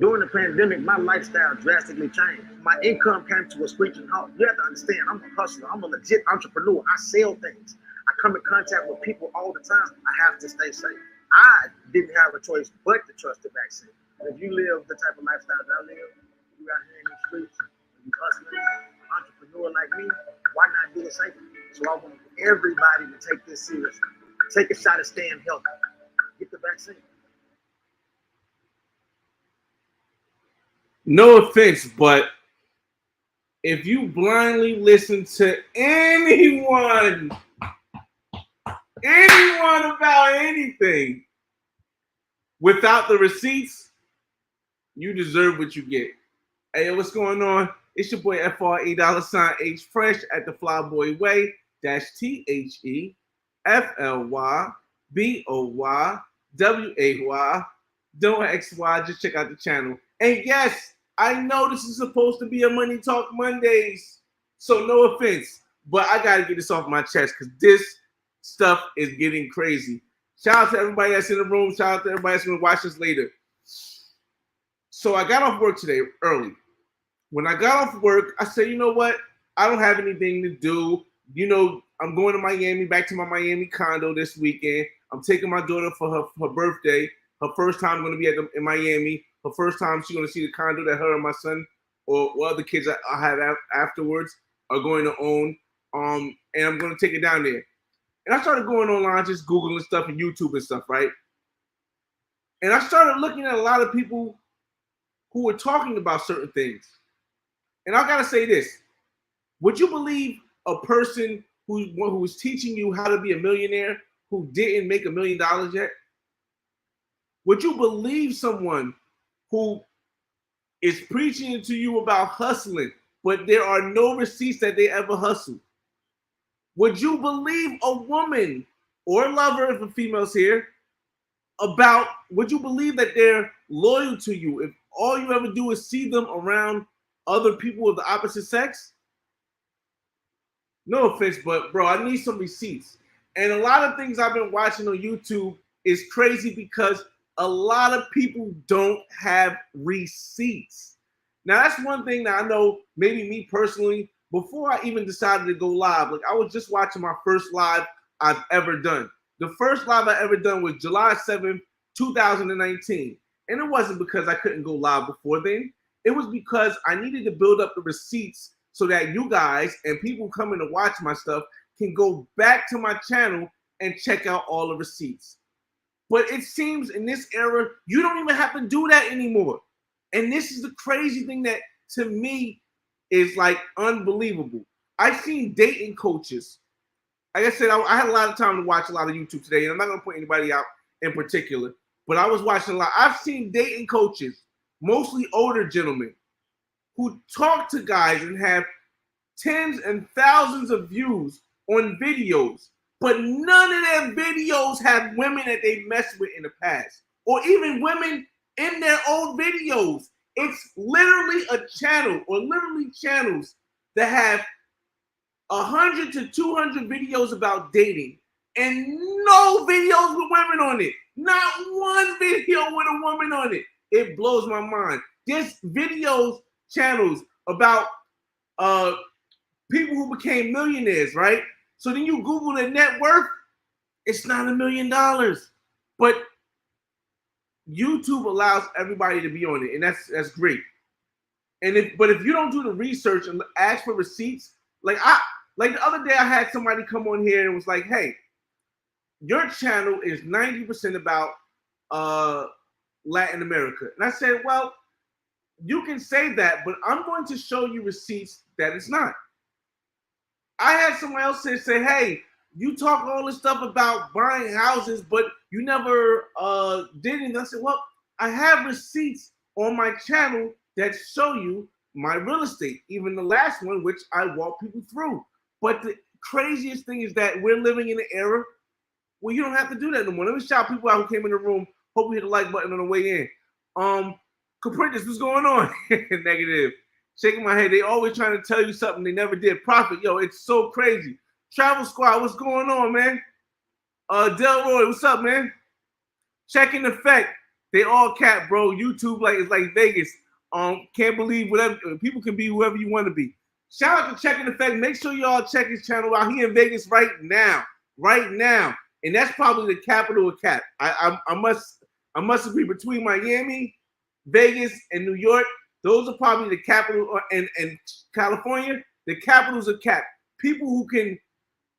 During the pandemic, my lifestyle drastically changed. My income came to a screeching halt. You have to understand, I'm a hustler. I'm a legit entrepreneur. I sell things. I come in contact with people all the time. I have to stay safe. I didn't have a choice but to trust the vaccine. If you live the type of lifestyle that I live, you out here in these streets, you hustling, entrepreneur like me, why not do it safely? So I want everybody to take this seriously. Take a shot at staying healthy. Get the vaccine. No offense, but if you blindly listen to anyone about anything without the receipts, you deserve what you get. Hey, what's going on? It's your boy FRE $H Fresh at the Flyboy Way THEFLYBOYWAY. Don't XY, just check out the channel. And yes, I know this is supposed to be a Money Talk Mondays, so no offense, but I gotta get this off my chest because this stuff is getting crazy. Shout out to everybody that's in the room. Shout out to everybody that's gonna watch this later. So I got off work today early. When I got off work, I said, you know what? I don't have anything to do. You know, I'm going to Miami, back to my Miami condo this weekend. I'm taking my daughter for her birthday. Her first time going to be in Miami. Her first time she's going to see the condo that her and my son or other kids I have afterwards are going to own. And I'm going to take it down there. And I started going online, just Googling stuff and YouTube and stuff, right? And I started looking at a lot of people who were talking about certain things. And I got to say this. Would you believe a person who was teaching you how to be a millionaire who didn't make $1 million yet? Would you believe someone who is preaching to you about hustling, but there are no receipts that they ever hustled? Would you believe a woman or lover, if a female's here, would you believe that they're loyal to you if all you ever do is see them around other people of the opposite sex? No offense, but bro, I need some receipts. And a lot of things I've been watching on YouTube is crazy because a lot of people don't have receipts. Now, that's one thing that I know, maybe me personally, before I even decided to go live, like I was just watching my first live I've ever done. The first live I ever done was July 7th, 2019. And it wasn't because I couldn't go live before then. It was because I needed to build up the receipts so that you guys and people coming to watch my stuff can go back to my channel and check out all the receipts. But it seems in this era, you don't even have to do that anymore. And this is the crazy thing that, to me, is like unbelievable. I've seen dating coaches. Like I said, I had a lot of time to watch a lot of YouTube today, and I'm not going to point anybody out in particular, but I was watching a lot. I've seen dating coaches, mostly older gentlemen, who talk to guys and have tens and thousands of views on videos, but none of their videos have women that they messed with in the past, or even women in their old videos. It's literally a channel, or literally channels that have 100 to 200 videos about dating, and no videos with women on it. Not one video with a woman on it. It blows my mind. There's videos, channels about people who became millionaires, right? So then you Google their net worth, it's not $1 million. But YouTube allows everybody to be on it, and that's great. But if you don't do the research and ask for receipts, like the other day I had somebody come on here and was like, hey, your channel is 90% about Latin America. And I said, well, you can say that, but I'm going to show you receipts that it's not. I had someone else say, hey, you talk all this stuff about buying houses, but you never did it. I said, well, I have receipts on my channel that show you my real estate, even the last one, which I walk people through. But the craziest thing is that we're living in an era where you don't have to do that no more. Let me shout people out who came in the room. Hope we hit the like button on the way in. Capritas, what's going on? Negative. Shaking my head. They always trying to tell you something they never did. Profit, yo, it's so crazy. Travel Squad, what's going on, man? Delroy, what's up, man? Checking effect. They all cap, bro. YouTube like it's like Vegas. Can't believe whatever people can be whoever you want to be. Shout out to Check in Effect. Make sure y'all check his channel out. He in Vegas right now, and that's probably the capital of cap. I must agree. Between Miami, Vegas, and New York, those are probably the capital, and California, the capitals of cap. People who can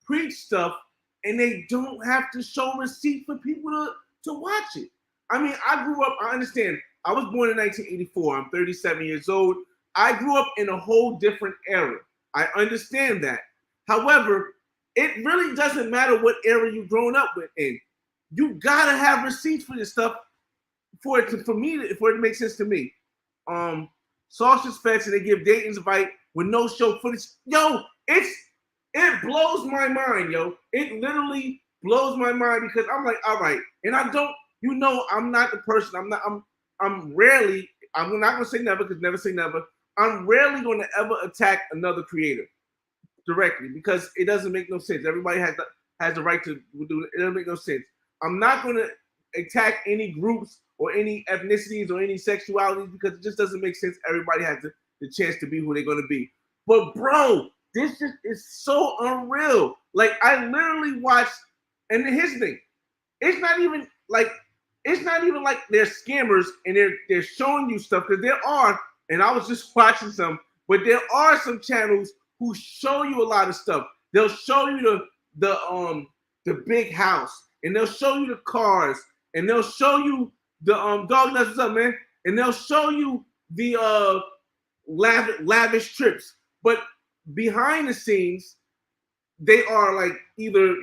preach stuff and they don't have to show receipt for people to watch it. I mean, I grew up, I understand. I was born in 1984. I'm 37 years old. I grew up in a whole different era. I understand that. However, it really doesn't matter what era you've grown up in. You gotta have receipts for this stuff for it to make sense to me. Sausage Fest, and they give Dayton's Invite with no show footage. Yo, it blows my mind, yo. It literally blows my mind because I'm like, all right, and I don't, I'm not the person. I'm not gonna say never because never say never. I'm rarely gonna ever attack another creator directly because it doesn't make no sense. Everybody has the right to do it. It doesn't make no sense. I'm not gonna attack any groups or any ethnicities or any sexualities because it just doesn't make sense. Everybody has the chance to be who they're gonna be. But bro, this just is so unreal. Like I literally watched, and here's the thing, it's not even like they're scammers and they're showing you stuff because there are, and I was just watching some, but there are some channels who show you a lot of stuff. They'll show you the big house, and they'll show you the cars, and they'll show you the dog nuts, what's up, man? And they'll show you the lavish trips. But behind the scenes, they are like either,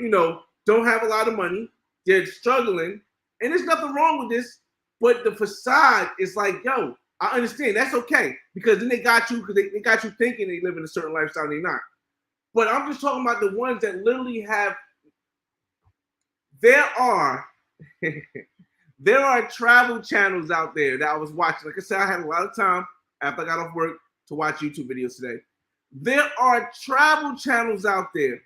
don't have a lot of money, they're struggling, and there's nothing wrong with this, but the facade is like, yo, I understand, that's okay, because then they got you, because they got you thinking they live in a certain lifestyle and they're not. But I'm just talking about the ones that literally have, there are travel channels out there that I was watching. Like I said, I had a lot of time after I got off work to watch YouTube videos today. There are travel channels out there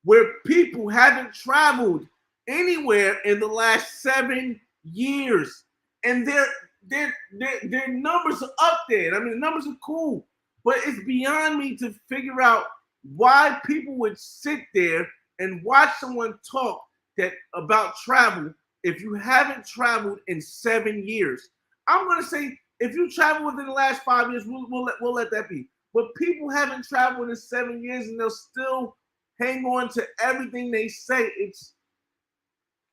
where people haven't traveled anywhere in the last 7 years, and their numbers are up there. I mean, the numbers are cool, but it's beyond me to figure out why people would sit there and watch someone talk about travel if you haven't traveled in 7 years. I'm gonna say if you travel within the last 5 years, we'll let that be. But people haven't traveled in 7 years and they'll still hang on to everything they say.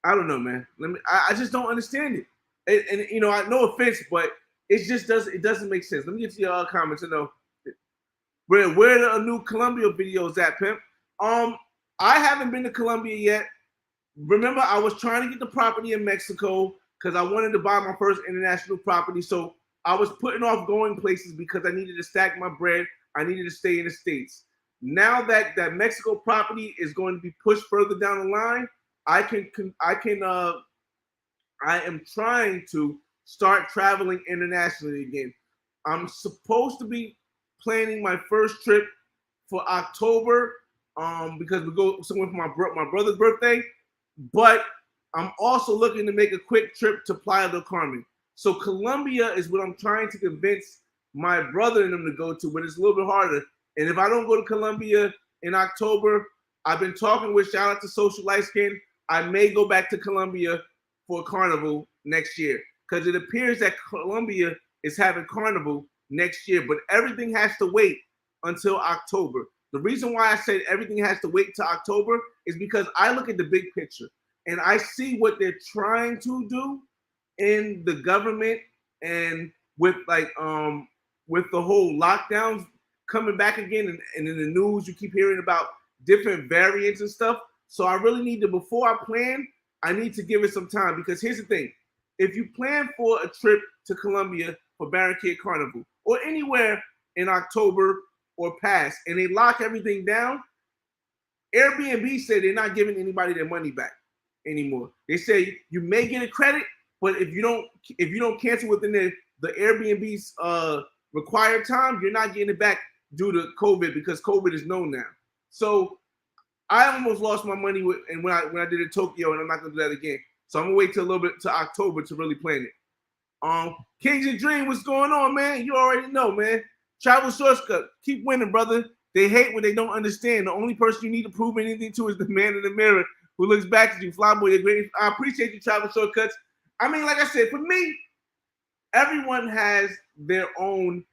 I don't know, man. I just don't understand it. And I no offense, but it doesn't make sense. Let me get to your comments. Where the new Colombia videos at, pimp? I haven't been to Colombia yet. Remember, I was trying to get the property in Mexico because I wanted to buy my first international property. So I was putting off going places because I needed to stack my bread. I needed to stay in the States. Now that Mexico property is going to be pushed further down the line, I am trying to start traveling internationally again. I'm supposed to be planning my first trip for October because we go somewhere for my brother's birthday, but I'm also looking to make a quick trip to Playa del Carmen. So Colombia is what I'm trying to convince my brother and them to go to, but it's a little bit harder. And if I don't go to Colombia in October, I've been talking with, shout out to Social Light Skin, I may go back to Colombia for Carnival next year because it appears that Colombia is having Carnival next year, but everything has to wait until October. The reason why I said everything has to wait till October is because I look at the big picture and I see what they're trying to do in the government and with with the whole lockdowns coming back again, and in the news you keep hearing about different variants and stuff. So I really need to, before I plan, I need to give it some time, because here's the thing. If you plan for a trip to Colombia for Barranquilla Carnival or anywhere in October or past, and they lock everything down, Airbnb said they're not giving anybody their money back anymore. They say you may get a credit, but if you don't cancel within the Airbnb's required time, you're not getting it back due to COVID, because COVID is known now. So I almost lost my money when I did it in Tokyo, and I'm not gonna do that again. So I'm gonna wait till a little bit to October to really plan it. Kings and Dream, what's going on, man? You already know, man. Travel Shortcut, keep winning, brother. They hate what they don't understand. The only person you need to prove anything to is the man in the mirror who looks back at you. Flyboy, you're great. I appreciate you, Travel Shortcuts. I mean, like I said, for me, everyone has their own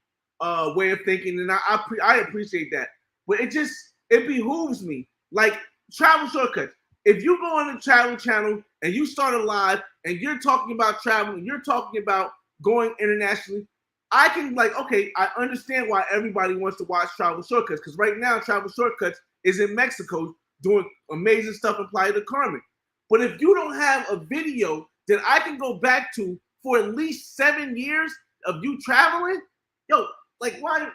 way of thinking, and I appreciate that. But it behooves me. Like Travel Shortcuts. If you go on the travel channel and you start a live and you're talking about travel and you're talking about going internationally, I can okay, I understand why everybody wants to watch Travel Shortcuts, because right now Travel Shortcuts is in Mexico doing amazing stuff in Playa del Carmen. But if you don't have a video that I can go back to for at least 7 years of you traveling, yo, like why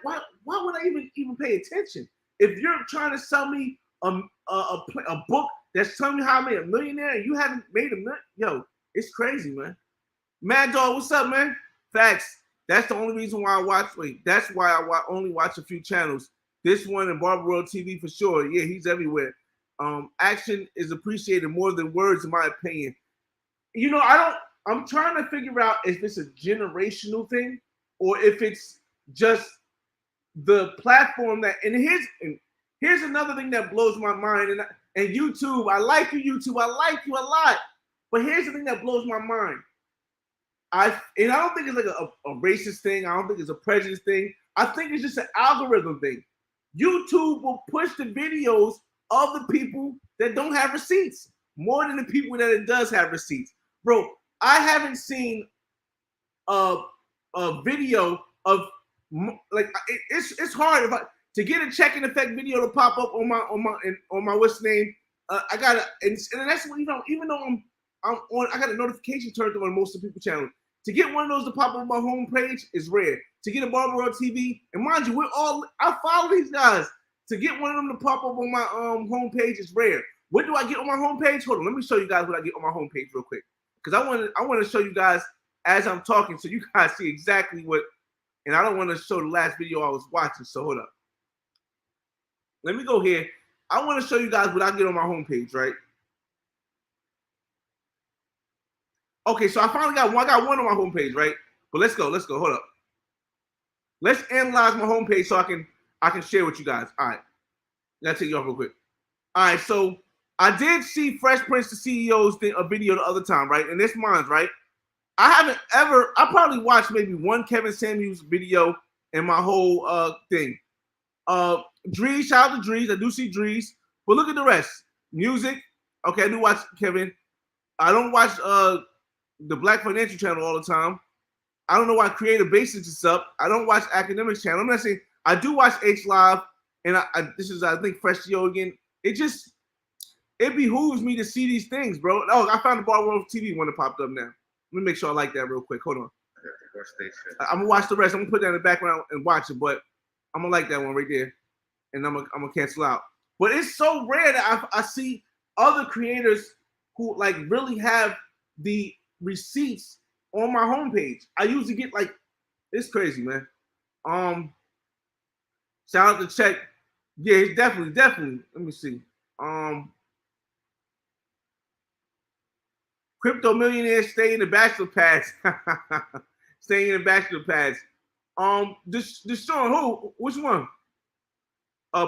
would I even pay attention? If you're trying to sell me a book that's telling me how I made a millionaire and you haven't made a million, yo, it's crazy, man. Mad Dog, what's up, man? Facts. That's the only reason why I watch. That's why I only watch a few channels. This one and Barber World TV for sure. Yeah, he's everywhere. Action is appreciated more than words, in my opinion. You know, I'm trying to figure out if it's a generational thing or if it's just the platform that. And here's another thing that blows my mind. And YouTube, I like you, YouTube. I like you a lot. But here's the thing that blows my mind. I don't think it's like a racist thing. I don't think it's a prejudice thing. I think it's just an algorithm thing. YouTube will push the videos of the people that don't have receipts more than the people that it does have receipts. Bro, I haven't seen a video of it's hard to get a check and effect video to pop up on my what's name. I gotta and that's what even though I'm on, I got a notification turned on most of the people channel. To get one of those to pop up on my homepage is rare. To get a Barber World TV, and mind you, I follow these guys. To get one of them to pop up on my homepage is rare. What do I get on my homepage? Hold on, let me show you guys what I get on my homepage real quick. Because I want to show you guys as I'm talking so you guys see exactly what, and I don't want to show the last video I was watching, so hold up. Let me go here. I want to show you guys what I get on my homepage, right? Okay, so I finally got one. I got one on my homepage, right? But let's go. Hold up. Let's analyze my homepage so I can share with you guys. All right. Gotta take you off real quick. All right, so I did see Fresh Prince the CEO's a video the other time, right? And this mine's right. I probably watched maybe one Kevin Samuels video in my whole thing. Drees, shout out to Drees. I do see Drees. But look at the rest. Music. Okay, I do watch Kevin. I don't watch the Black Financial Channel all the time. I don't know why Creative Basics is up. I don't watch Academics Channel. I'm not saying I do watch H Live, and this is I think Fresh Geo again. It behooves me to see these things, bro. Oh, I found the Bar World TV one that popped up now. Let me make sure I like that real quick. Hold on. I'm gonna watch the rest. I'm gonna put that in the background and watch it, but I'm gonna like that one right there, and I'm gonna cancel out. But it's so rare that I see other creators who like really have the receipts on my homepage. I usually get it's crazy, man. Shout out to Check. Yeah, it's definitely. Let me see. Crypto millionaires stay in the bachelor pads. Staying in the bachelor pads. This Sean, who? Which one?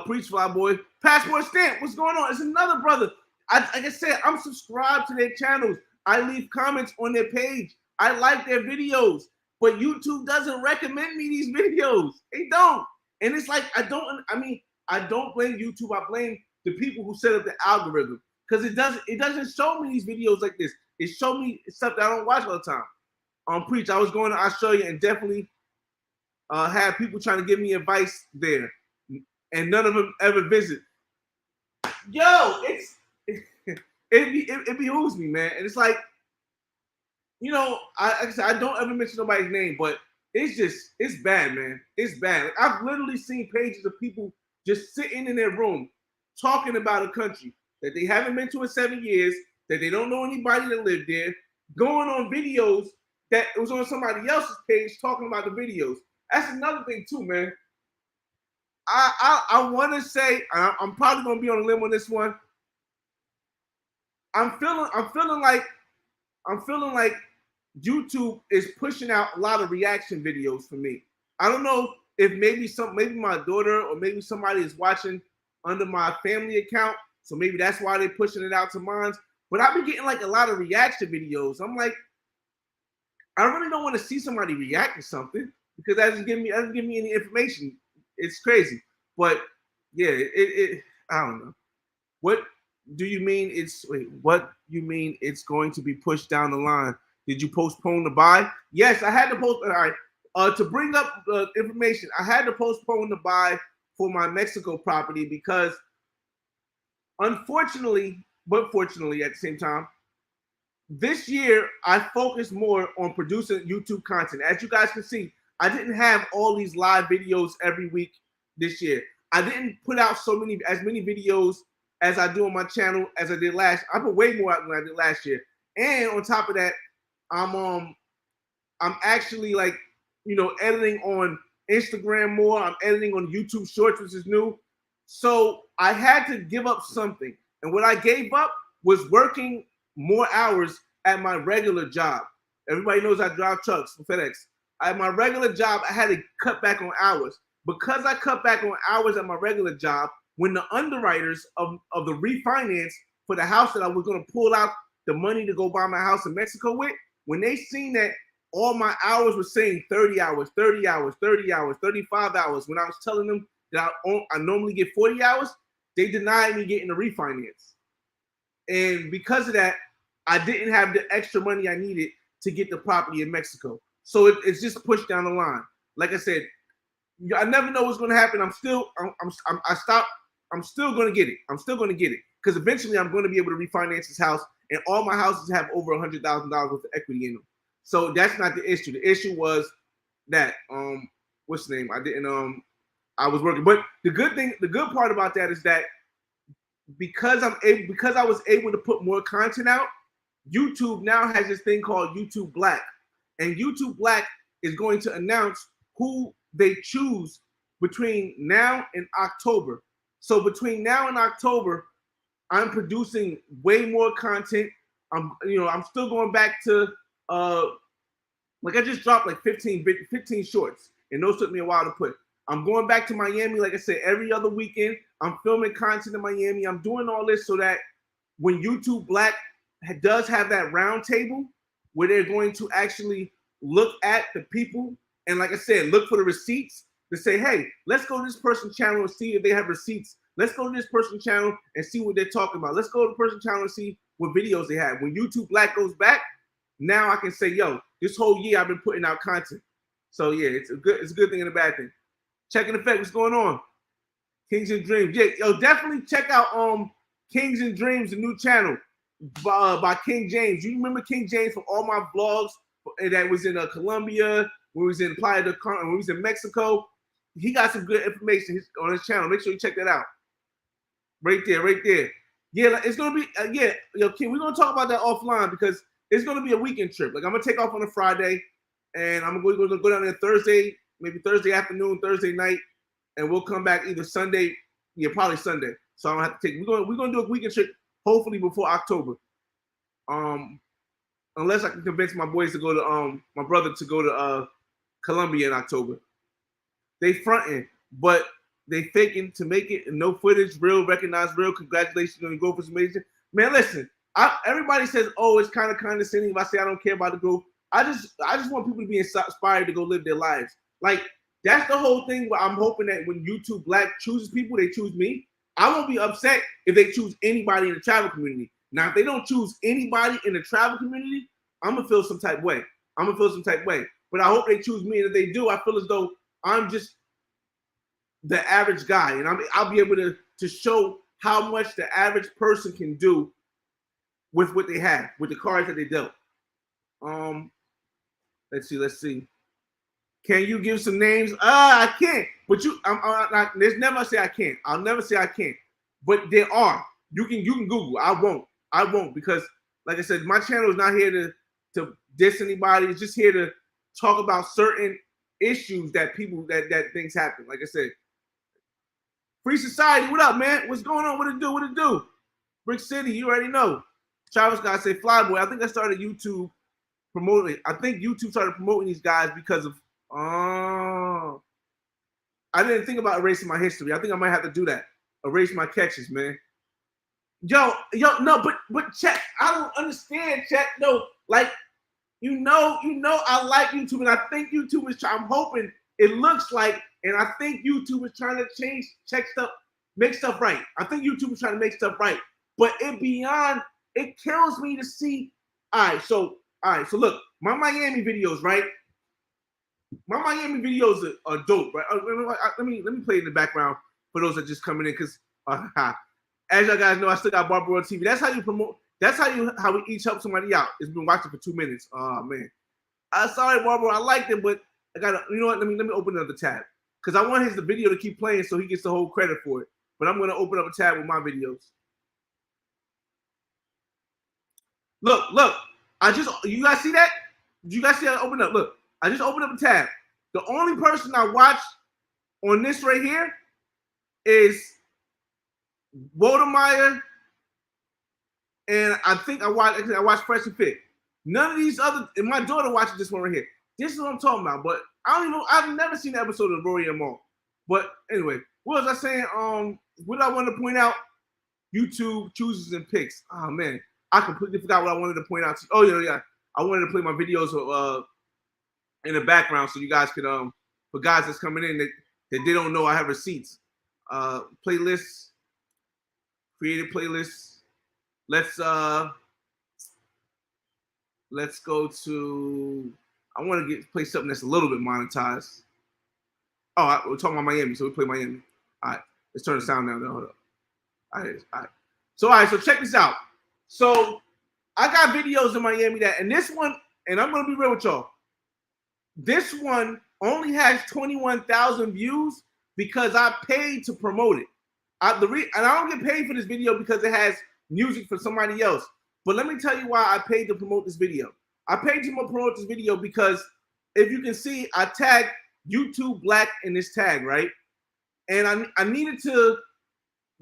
Preach Fly Boy. Passport Stamp. What's going on? It's another brother. Like I said, I'm subscribed to their channels. I leave comments on their page. I like their videos. But YouTube doesn't recommend me these videos. They don't. And it's like I don't blame YouTube. I blame the people who set up the algorithm. Because it doesn't show me these videos like this. It showed me stuff that I don't watch all the time. Preach. I was going to Australia and definitely had people trying to give me advice there. And none of them ever visit. Yo, it behooves me, man. And it's like, you know, like I said, I don't ever mention nobody's name, but it's bad, man. It's bad. Like, I've literally seen pages of people just sitting in their room talking about a country that they haven't been to in 7 years, that they don't know anybody that lived there, going on videos that it was on somebody else's page talking about the videos. That's another thing too, man. I want to say I'm probably gonna be on a limb on this one. I'm feeling like I'm feeling like YouTube is pushing out a lot of reaction videos for me. I don't know if maybe my daughter or maybe somebody is watching under my family account, so maybe that's why they're pushing it out to mine. But I've been getting like a lot of reaction videos. I'm like, I really don't want to see somebody react to something because that doesn't give me any information. It's crazy. But yeah, it I don't know. What do you mean what you mean it's going to be pushed down the line? Did you postpone the buy? Yes, I had to post. All right. To bring up the information, I had to postpone the buy for my Mexico property because unfortunately, but fortunately at the same time, this year I focused more on producing YouTube content. As you guys can see, I didn't have all these live videos every week this year. I didn't put out as many videos as I do on my channel as I did last. I put way more out than I did last year. And on top of that, I'm actually like, editing on Instagram more. I'm editing on YouTube Shorts, which is new. So I had to give up something. And what I gave up was working more hours at my regular job. Everybody knows I drive trucks for FedEx. At my regular job, I had to cut back on hours. Because I cut back on hours at my regular job, when the underwriters of the refinance for the house that I was going to pull out the money to go buy my house in Mexico with, when they seen that all my hours were saying 30 hours, 30 hours, 30 hours, 35 hours, when I was telling them that I normally get 40 hours, they denied me getting a refinance. And because of that, I didn't have the extra money I needed to get the property in Mexico. So it's just pushed down the line. Like I said, I never know what's going to happen. I'm still going to get it. I'm still going to get it because eventually I'm going to be able to refinance this house, and all my houses have over $100,000 worth of equity in them. So that's not the issue. The issue was that what's the name? I was working, but the good part about that is that because I was able to put more content out, YouTube now has this thing called YouTube Black, and YouTube Black is going to announce who they choose between now and October. So between now and October, I'm producing way more content. I'm still going back to like I just dropped like 15 shorts, and those took me a while to put. I'm going back to Miami, like I said, every other weekend. I'm filming content in Miami. I'm doing all this so that when YouTube Black does have that round table where they're going to actually look at the people and, like I said, look for the receipts to say, hey, let's go to this person's channel and see if they have receipts. Let's go to this person's channel and see what they're talking about. Let's go to the person's channel and see what videos they have. When YouTube Black goes back, now I can say, yo, this whole year I've been putting out content. So yeah, it's a good thing and a bad thing. Check in effect, what's going on? Kings and Dreams. Yeah, yo, definitely check out Kings and Dreams, the new channel by King James. You remember King James from all my vlogs that was in Colombia, when we was in Playa del Carmen, when we was in Mexico. He got some good information on his channel. Make sure you check that out. Right there. Yeah, it's gonna be yo, King, we're gonna talk about that offline because it's gonna be a weekend trip. Like I'm gonna take off on a Friday, and I'm going to go down there Thursday, maybe Thursday afternoon, Thursday night, and we'll come back either Sunday, probably Sunday. So I don't have to take. We're gonna do a weekend trip, hopefully before October. Unless I can convince my boys to go to my brother to go to Colombia in October. They fronting, but they faking to make it. No footage, real, recognized, real. Congratulations on your growth information. Man, listen. Everybody says, oh, it's kind of condescending if I say I don't care about the growth. I just want people to be inspired to go live their lives. Like that's the whole thing. Where I'm hoping that when YouTube Black chooses people, they choose me. I won't be upset if they choose anybody in the travel community. Now, if they don't choose anybody in the travel community, I'm gonna feel some type way. But I hope they choose me, and if they do, I feel as though I'm just the average guy, and I'll be able to show how much the average person can do with what they have, with the cards that they dealt. Let's see. Can you give some names? I can't. But there's never say I can't. I'll never say I can't. But there are. You can Google. I won't because, like I said, my channel is not here to diss anybody. It's just here to talk about certain issues that things happen. Like I said, Free Society, what up, man? What's going on? What it do? Brick City, you already know. Travis Scott say, Flyboy, I think I started YouTube promoting. I think YouTube started promoting these guys because of. Oh, I didn't think about erasing my history. I think I might have to do that. Erase my catches, man. Yo, no, but check. I don't understand, check. No, like you know, I like YouTube, and I think YouTube is. I'm hoping it looks like, and I think YouTube is trying to check stuff, make stuff right. I think YouTube is trying to make stuff right, but it kills me to see. All right, so look, my Miami videos, right? My Miami videos are dope, right? Let me play in the background for those that are just coming in, because as y'all guys know, I still got Barbara on TV. That's how you promote. That's how we each help somebody out. It's been watching for 2 minutes. Oh man, sorry Barbara, I liked it, but I gotta. You know what? Let me open another tab, because I want the video to keep playing so he gets the whole credit for it. But I'm gonna open up a tab with my videos. Look. You guys see that? Did you guys see that open up? Look, I just opened up a tab. The only person I watched on this right here is Wodemeyer, and I think I watched Fresh and Fit. None of these other, and my daughter watches this one right here. This is what I'm talking about. But I've never seen an episode of Rory and Mal. But anyway, what was I saying? What I wanted to point out? YouTube chooses and picks. Oh man, I completely forgot what I wanted to point out. Oh yeah. I wanted to play my videos in the background so you guys could for guys that's coming in that they don't know I have receipts. Playlists, creative playlists. Let's go to. I want to play something that's a little bit monetized. Oh, we're talking about Miami, so we play Miami. All right, let's turn the sound down. Hold up. All right. So check this out. So I got videos in Miami and this one, and I'm gonna be real with y'all. This one only has 21,000 views because I paid to promote it. And I don't get paid for this video because it has music for somebody else. But let me tell you why I paid to promote this video. I paid to promote this video because if you can see, I tagged YouTube Black in this tag, right? And I needed to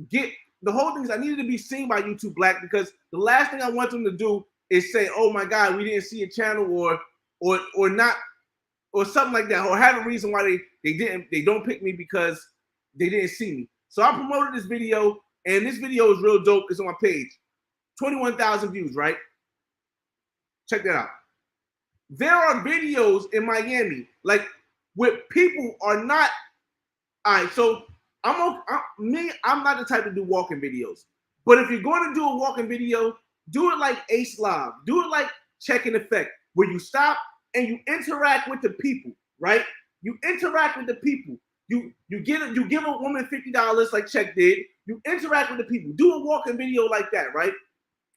get the whole thing is I needed to be seen by YouTube Black, because the last thing I want them to do is say, "Oh my God, we didn't see a channel," or not, or something like that, or have a reason why they don't pick me because they didn't see me. So I promoted this video, and this video is real dope. It's on my page, 21,000 views, right? Check that out. There are videos in Miami like where people are not. All right, so I'm not the type to do walking videos. But if you're going to do a walking video, do it like Ace Live. Do it like Check and Effect, where you stop and you interact with the people, right? You interact with the people. You give a woman $50 like Check did. You interact with the people. Do a walking video like that, right?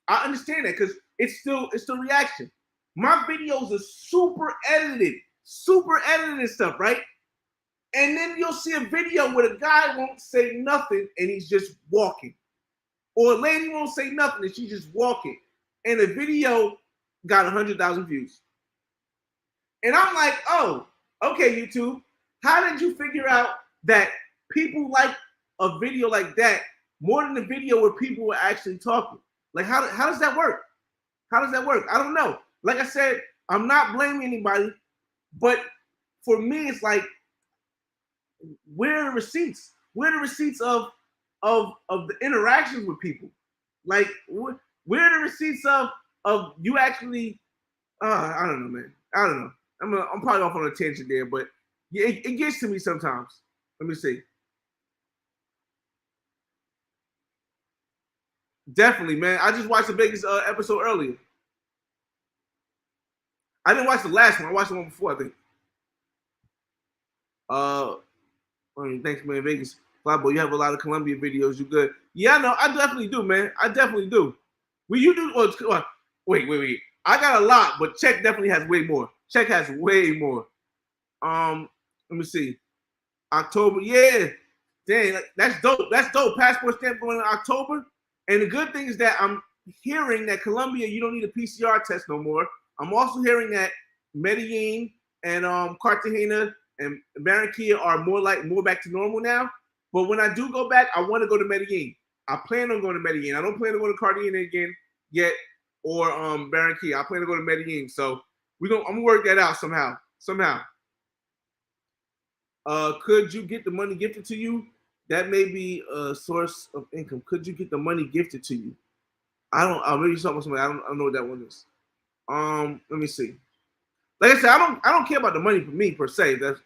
I understand that because it's still reaction. My videos are super edited and stuff, right? And then you'll see a video where the guy won't say nothing and he's just walking. Or a lady won't say nothing and she's just walking. And the video got 100,000 views. And I'm like, oh, okay, YouTube. How did you figure out that people like a video like that more than the video where people were actually talking? Like, how does that work? How does that work? I don't know. Like I said, I'm not blaming anybody, but for me, it's like, where are the receipts? Where are the receipts of the interactions with people? Like, where are the receipts of you actually? I don't know, man. I don't know. I'm probably off on a tangent there, but yeah, it gets to me sometimes. Let me see. Definitely, man. I just watched the Vegas episode earlier. I didn't watch the last one. I watched the one before, I think. Thanks, man. Vegas. Flyboy, you have a lot of Colombia videos. You good? Yeah, no, I definitely do, man. I definitely do. Well, you do. Well, wait. I got a lot, but Check definitely has way more. Check has way more. Let me see. October, yeah. Dang, that's dope. That's dope. Passport stamp going in October. And the good thing is that I'm hearing that Colombia, you don't need a PCR test no more. I'm also hearing that Medellin and Cartagena and Barranquilla are more back to normal now. But when I do go back, I want to go to Medellin. I plan on going to Medellin. I don't plan to go to Cartagena again yet. or Barranquilla. I plan to go to Medellin, so I'm gonna work that out somehow. Could you get the money gifted to you? That may be a source of income. Could you get the money gifted to you? I don't. Maybe you're talking about somebody. I don't know what that one is. Let me see. Like I said, I don't care about the money for me per se. That's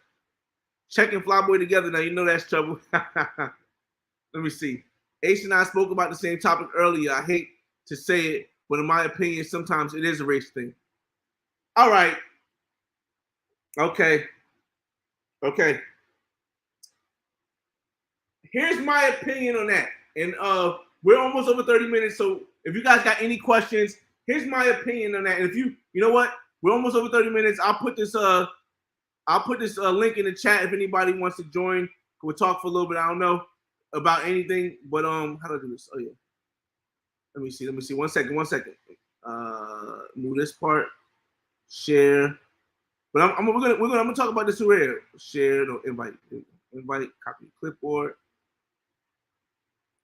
Check and Flyboy together. Now you know that's trouble. Let me see. Ace and I spoke about the same topic earlier. I hate to say it, but in my opinion, sometimes it is a race thing. All right. Okay. Here's my opinion on that. And we're almost over 30 minutes. So if you guys got any questions, here's my opinion on that. And if you know what, we're almost over 30 minutes. I'll put this link in the chat if anybody wants to join. We'll talk for a little bit. I don't know about anything, but how do I do this? Oh yeah. Let me see. One second. Move this part. Share. But we're gonna talk about this here. Share or invite, copy clipboard.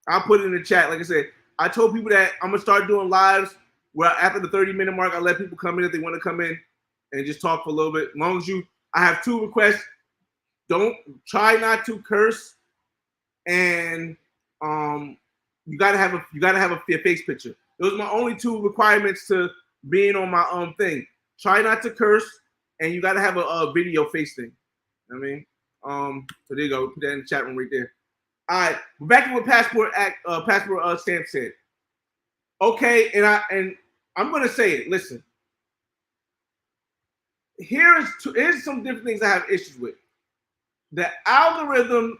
I'll put it in the chat. Like I said, I told people that I'm gonna start doing lives where after the 30-minute mark, I let people come in if they want to come in and just talk for a little bit. As long as I have 2 requests. Don't try not to curse, and you gotta have a face picture. Those are my only 2 requirements to being on my thing. Try not to curse, and you gotta have a video face thing. I mean, so there you go. Put that in the chat room right there. All right, back to what Passport Stamp said. Okay, and I'm gonna say it. Listen, here's some different things I have issues with. The algorithm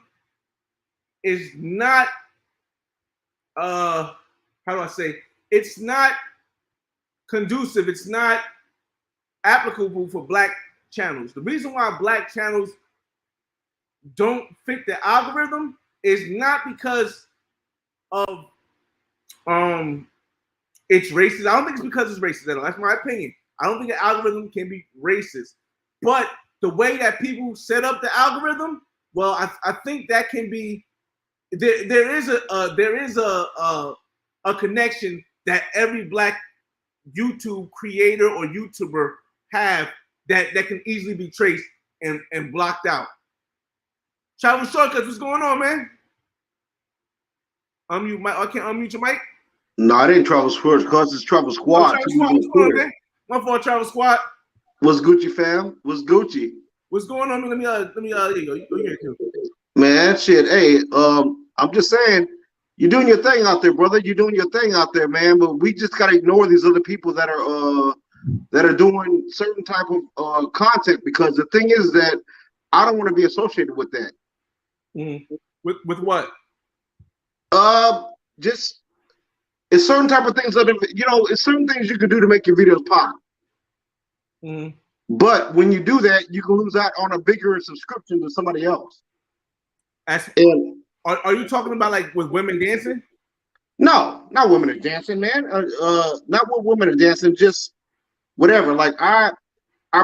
is not how do I say? It's not conducive. It's not applicable for Black channels. The reason why Black channels don't fit the algorithm is not because of it's racist. I don't think it's because it's racist at all. That's my opinion. I don't think the algorithm can be racist. But the way that people set up the algorithm, well, I think that can be there is a connection that every Black YouTube creator or YouTuber have that can easily be traced and blocked out. Travel Shortcuts, what's going on, man? Unmute my. I can't unmute your mic. No, I didn't Travel Shortcuts. It's Travel Squad. Travel Squad. What's going on, man? My fault, Travel Squad. What's Gucci, fam? What's Gucci? What's going on? Let me there you go. You here too. Man, shit. Hey, I'm just saying, you're doing your thing out there, brother. You're doing your thing out there, man. But we just gotta ignore these other people that are doing certain type of content, because the thing is that I don't want to be associated with that. Mm-hmm. With what? Just it's certain type of things that it's certain things you can do to make your videos pop. Mm-hmm. But when you do that, you can lose out on a bigger subscription to somebody else. Are you talking about like with women dancing? No, not women are dancing, man. Not what women are dancing, just whatever. Like I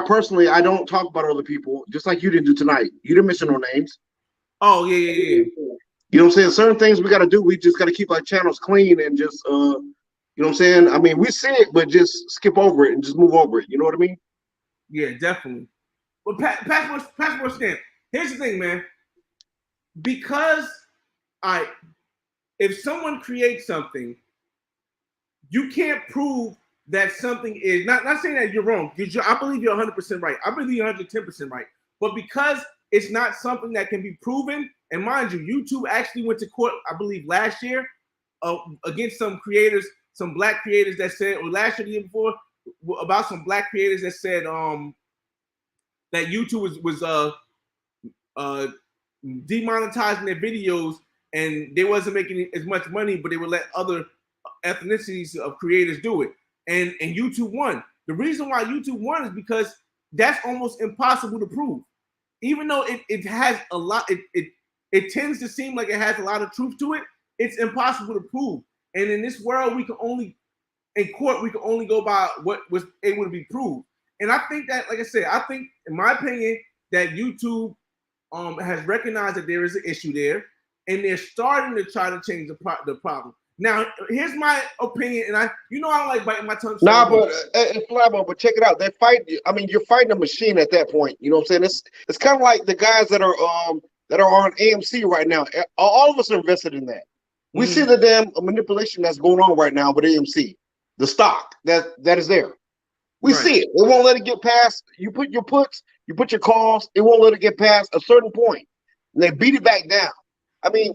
personally, I don't talk about other people, just like you didn't do tonight. You didn't mention no names. Oh yeah. You know what I'm saying? Certain things we got to do. We just got to keep our channels clean and just, you know what I'm saying? I mean, we see it, but just skip over it and just move over it. You know what I mean? Yeah, definitely. But passport stamp. Here's the thing, man. Because if someone creates something, you can't prove that something is not saying that you're wrong. I believe you're 100% right. I believe you're 110% right. But because it's not something that can be proven, and mind you, YouTube actually went to court, I believe, last year against some creators, some Black creators that said, or last year, the year before, about some Black creators that said that YouTube was demonetizing their videos and they wasn't making as much money, but they would let other ethnicities of creators do it. And YouTube won. The reason why YouTube won is because that's almost impossible to prove. Even though it has a lot, it tends to seem like it has a lot of truth to it, it's impossible to prove. And in this world, in court, we can only go by what was able to be proved. And I think that, like I said, in my opinion, that YouTube has recognized that there is an issue there, and they're starting to try to change the problem. Now, here's my opinion, and I don't like biting my tongue. Nah, but Flabo, but check it out. That fight, I mean, you're fighting a machine at that point. You know what I'm saying? It's kind of like the guys that are on AMC right now. All of us are invested in that. We see the damn manipulation that's going on right now with AMC, the stock that is there. We see it. It won't let it get past. You put your puts, you put your calls. It won't let it get past a certain point. And they beat it back down. I mean,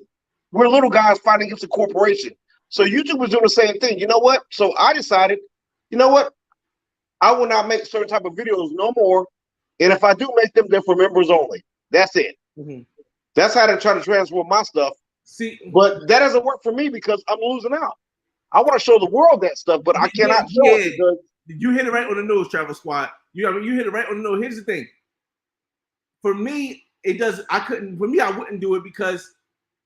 we're little guys fighting against a corporation. So YouTube was doing the same thing. You know what? So I decided, you know what? I will not make certain type of videos no more. And if I do make them, they're for members only. That's it. That's how they try to transform my stuff. See, but that doesn't work for me because I'm losing out. I want to show the world that stuff, but I cannot show it because you hit it right on the nose, Travel Squad. You hit it right on the nose. Here's the thing. For me, I wouldn't do it because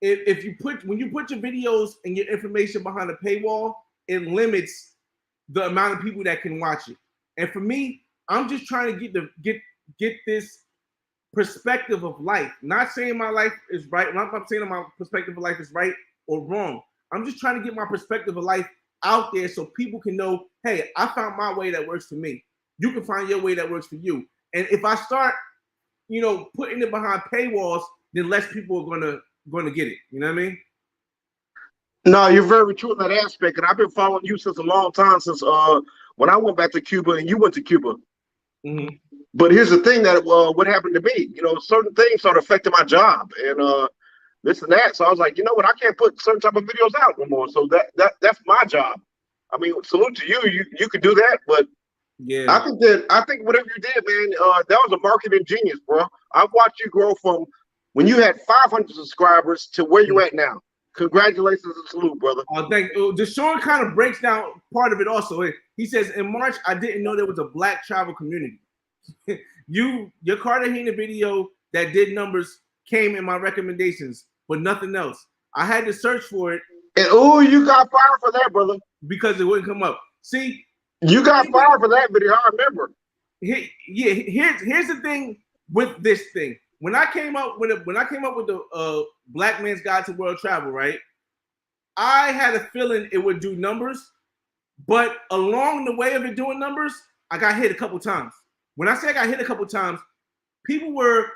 when you put your videos and your information behind a paywall, it limits the amount of people that can watch it. And for me, I'm just trying to get this perspective of life. Not saying my life is right. I'm not saying my perspective of life is right or wrong. I'm just trying to get my perspective of life out there so people can know, hey, I found my way that works for me. You can find your way that works for you. And if I start, putting it behind paywalls, then less people are gonna get it. You know what I mean? No, you're very true in that aspect, and I've been following you since a long time, since when I went back to Cuba and you went to Cuba. But here's the thing that what happened to me, certain things started affecting my job and this and that. So I was like, you know what, I can't put certain type of videos out no more. So that's my job. I mean, salute to you. You could do that, but yeah, I think whatever you did, man, that was a marketing genius, bro. I've watched you grow from when you had 500 subscribers to where you at now. Congratulations and salute, brother. Thank you. Deshaun kind of breaks down part of it also. He says, in March, I didn't know there was a Black travel community. Your Cartagena video that did numbers came in my recommendations, but nothing else. I had to search for it. And you got fired for that, brother. Because it wouldn't come up. See, you got fired for that video. I remember. Here's the thing with this thing. When I came up with the Black Man's Guide to World Travel, right? I had a feeling it would do numbers, but along the way of it doing numbers, I got hit a couple times. When I say I got hit a couple times, people were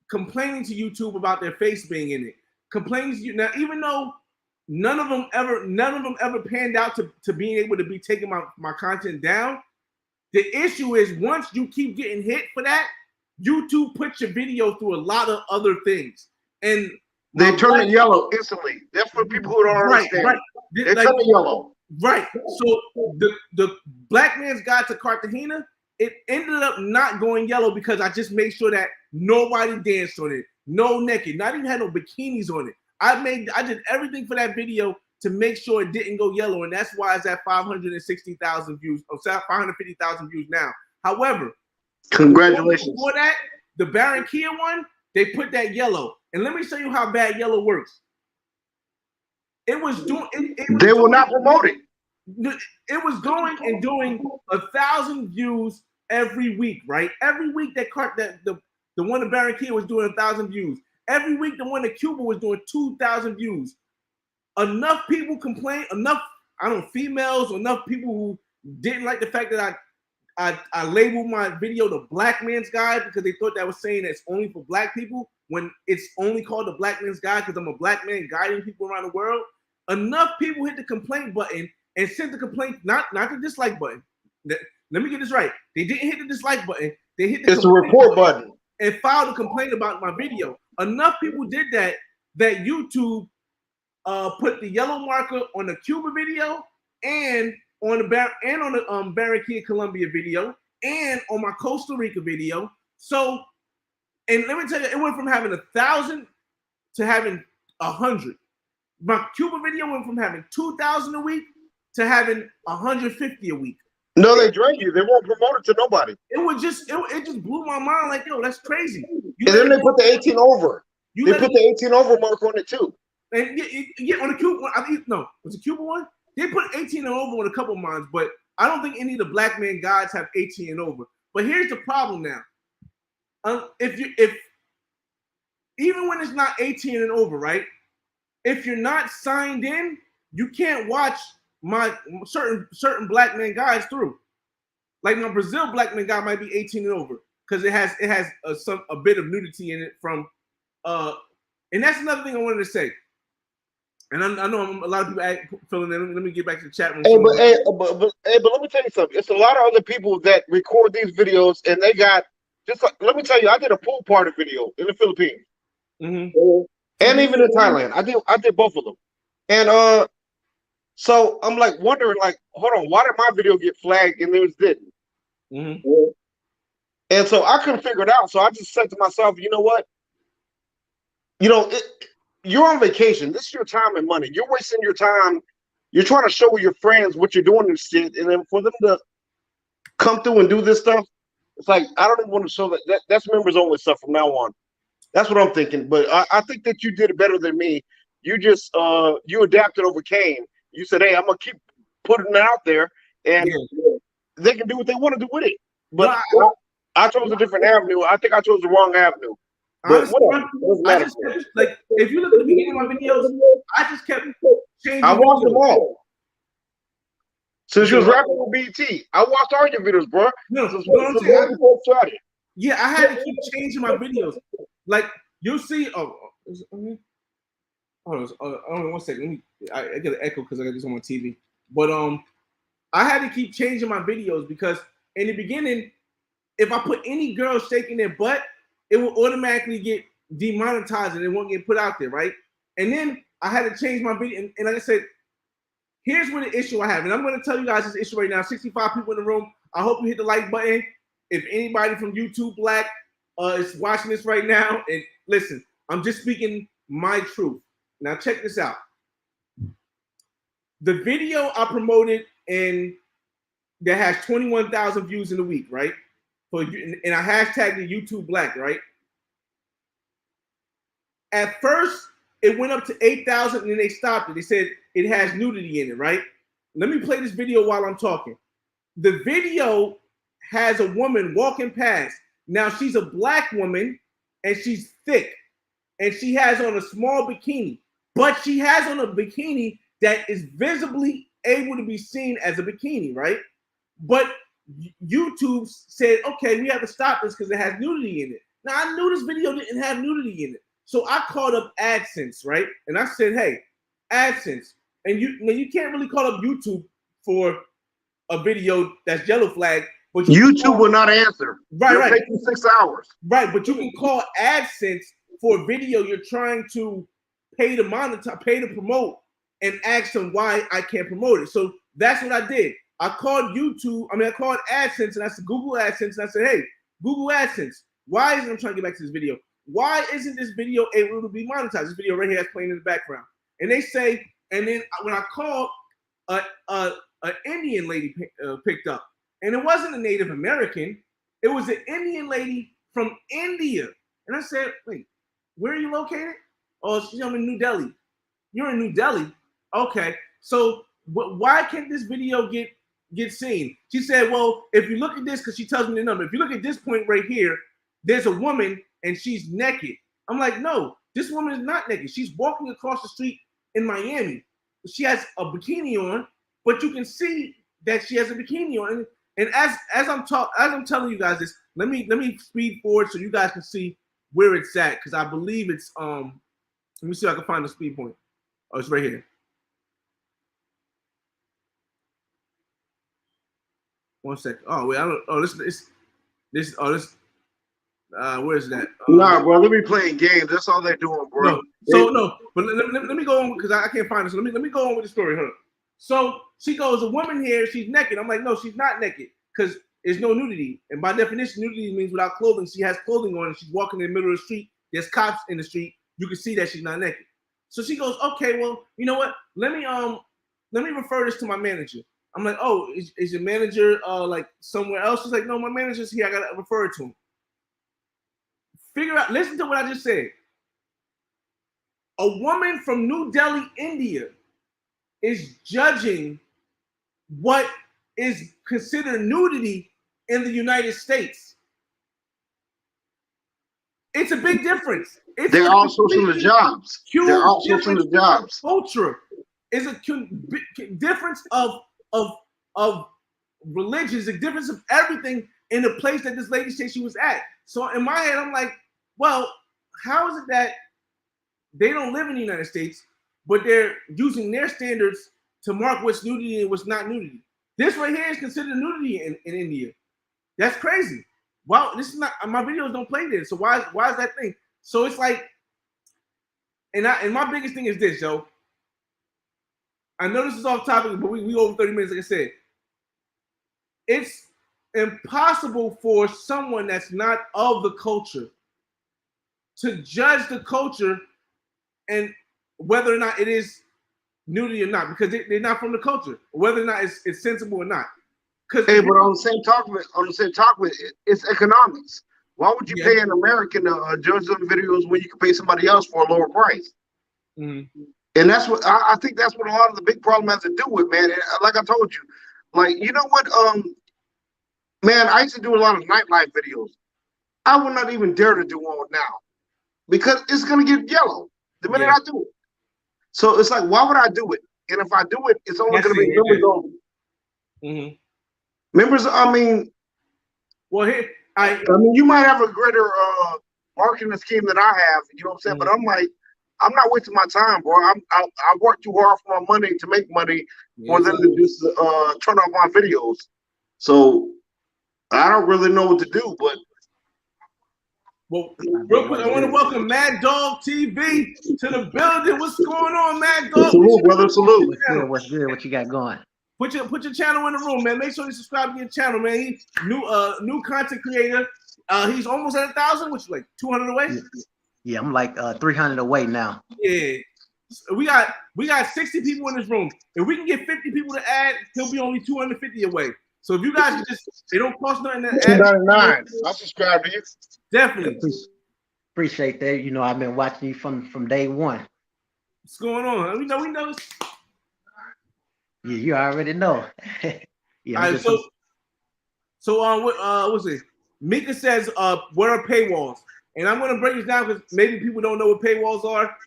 complaining to YouTube about their face being in it. Complaining to you now, even though none of them ever panned out to being able to be taking my content down. The issue is once you keep getting hit for that, YouTube puts your video through a lot of other things. And they turn it yellow instantly. That's for people who don't understand. Right. They turn it yellow. Right. So the Black Man's Guide to Cartagena, it ended up not going yellow because I just made sure that nobody danced on it. No naked. Not even had no bikinis on it. I did everything for that video to make sure it didn't go yellow, and that's why it's at 560,000 views, or 550,000 views now. However, congratulations. Before that, the Barranquilla one, they put that yellow, and let me show you how bad yellow works. It was doing. They will not promote it. It was going and doing 1,000 views every week, right? Every week the one in Barranquilla was doing 1,000 views. Every week, the one in Cuba was doing 2,000 views. Enough people complained, females, or enough people who didn't like the fact that I labeled my video the Black Man's Guide because they thought that was saying it's only for Black people when it's only called the Black Man's Guide because I'm a Black man guiding people around the world. Enough people hit the complaint button and sent the complaint, not the dislike button. Let me get this right. They didn't hit the dislike button. They hit the report button and filed a complaint about my video. Enough people did that YouTube put the yellow marker on the Cuba video and on the Barranquilla, Colombia video and on my Costa Rica video. So, and let me tell you, it went from having 1,000 to having 100. My Cuba video went from having 2,000 a week to having 150 a week. No, they drain you. They won't promote it to nobody. It just blew my mind. Like, yo, that's crazy. And then they put the 18 over. They put the 18 over mark on it too. And on the Cuba one, was the Cuba one? They put 18 and over on a couple of mines, but I don't think any of the Black Man Guides have 18 and over. But here's the problem now. If even when it's not 18 and over, right? If you're not signed in, you can't watch my certain black men guys through. Like my Brazil black men guy might be 18 and over because it has a bit of nudity in it from and that's another thing I wanted to say. And I know a lot of people feeling in. Let me get back to the chat room. But let me tell you something. It's a lot of other people that record these videos, and they got just like, let me tell you, I did a pool party video in the Philippines, and even in Thailand. I did both of them, and so I'm like wondering, like, hold on, why did my video get flagged and theirs didn't? And so I couldn't figure it out. So I just said to myself, you know what? You know, you're on vacation. This is your time and money. You're wasting your time. You're trying to show your friends what you're doing and shit, and then for them to come through and do this stuff, it's like I don't even want to show that. That's members only stuff from now on. That's what I'm thinking. But I think that you did it better than me. You just you adapted, overcame. You said, "Hey, I'm gonna keep putting it out there, and they can do what they want to do with it." But I chose a different avenue. I think I chose the wrong avenue. But like if you look at the beginning of my videos, I just kept changing. I watched them all. Since you was rapping with BT, I watched all your videos, bro. Yeah, I had to keep changing my videos. Like you'll see. Hold on 1 second. I get an echo because I got this on my TV. But I had to keep changing my videos because in the beginning, if I put any girl shaking their butt, it will automatically get demonetized and it won't get put out there, right? And then I had to change my video. And like I said, here's what the issue I have. And I'm going to tell you guys this issue right now. 65 people in the room. I hope you hit the like button. If anybody from YouTube Black is watching this right now, and listen, I'm just speaking my truth. Now check this out. The video I promoted and that has 21,000 views in a week, right? And I hashtagged the YouTube Black, right? At first, it went up to 8,000 and then they stopped it. They said it has nudity in it, right? Let me play this video while I'm talking. The video has a woman walking past. Now, she's a black woman and she's thick and she has on a small bikini, but she has on a bikini that is visibly able to be seen as a bikini, right? But YouTube said, okay, we have to stop this because it has nudity in it. Now, I knew this video didn't have nudity in it. So I called up AdSense, right? And I said, hey, AdSense. And you can't really call up YouTube for a video that's yellow flag. But YouTube will not answer. Right, It'll take you 6 hours. Right, but you can call AdSense for a video you're trying to pay to monetize, pay to promote, and ask them why I can't promote it. So that's what I did. I called I called AdSense and I said Google AdSense and I said, hey, Google AdSense, why isn't I'm trying to get back to this video? Why isn't this video able to be monetized? This video right here is playing in the background. And they say, and then when I called, an Indian lady picked up. And it wasn't a Native American. It was an Indian lady from India. And I said, wait, where are you located? Oh, I'm in New Delhi. You're in New Delhi? Okay. So why can't this video get seen? She said, well, if you look at this, because she tells me the number, if you look at this point right here, there's a woman and she's naked. I'm like, no, this woman is not naked. She's walking across the street in Miami. She has a bikini on, but you can see that she has a bikini on. And as I'm telling you guys this, let me speed forward so you guys can see where it's at, because I believe it's let me see if I can find the speed point. Oh, it's right here. 1 second. Oh wait, I don't. Oh, this. Where is that? Nah, bro, they be playing games. That's all they're doing, bro. No. But let me go on because I can't find it. So let me go on with the story. Hold on. So she goes, a woman here, she's naked. I'm like, no, she's not naked because there's no nudity. And by definition, nudity means without clothing. She has clothing on and she's walking in the middle of the street. There's cops in the street. You can see that she's not naked. So she goes, okay, well, you know what? Let me refer this to my manager. I'm like, oh, is your manager like somewhere else? She's like, no, my manager's here. I gotta refer it to him. Listen to what I just said. A woman from New Delhi, India, is judging what is considered nudity in the United States. It's a big difference. They're all switching the jobs. They're all switching the jobs. Culture. is a difference of religions, a difference of everything in the place that this lady said she was at. So in my head, I'm like, well, how is it that they don't live in the United States, but they're using their standards to mark what's nudity and what's not nudity? This right here is considered nudity in India. That's crazy. Wow, this is not, my videos don't play this. So why is that thing? So it's like, and my biggest thing is this, yo. I know this is off topic, but we over 30 minutes, like I said. It's impossible for someone that's not of the culture to judge the culture and whether or not it is nudity or not, because they're not from the culture, whether or not it's sensible or not. Hey, but on the same topic, it's economics. Why would you pay an American to judge them videos when you can pay somebody else for a lower price? Mm-hmm. And that's what I think. That's what a lot of the big problem has to do with, man. And like I told you, like, you know what, man, I used to do a lot of nightlife videos. I would not even dare to do one now because it's gonna get yellow the minute I do it. So it's like, why would I do it? And if I do it, it's only gonna be members only. Mm-hmm. Members, I mean, well, here I mean, you might have a greater marketing scheme than I have, you know what I'm saying? Mm-hmm. But I'm like, I'm not wasting my time, bro. I work too hard for my money to make money for them to just turn off my videos. So I don't really know what to do, but. Well, real quick, I want to welcome Mad Dog TV to the building. What's going on, Mad Dog? Salute, brother. Salute. What's good? What you got going? Put your channel in the room, man. Make sure you subscribe to your channel, man. He's new content creator. He's almost at 1,000, which is like 200 away. Yeah, I'm like 300 away now. Yeah, we got 60 people in this room. If we can get 50 people to add, he'll be only 250 away. So if you guys just, it don't cost nothing to add. 299. I'll subscribe to you. Definitely. Appreciate that. You know, I've been watching you from day one. What's going on? We know. Yeah, you already know. Yeah. All right, what's it? Mika says, what are paywalls? And I'm gonna break this down because maybe people don't know what paywalls are.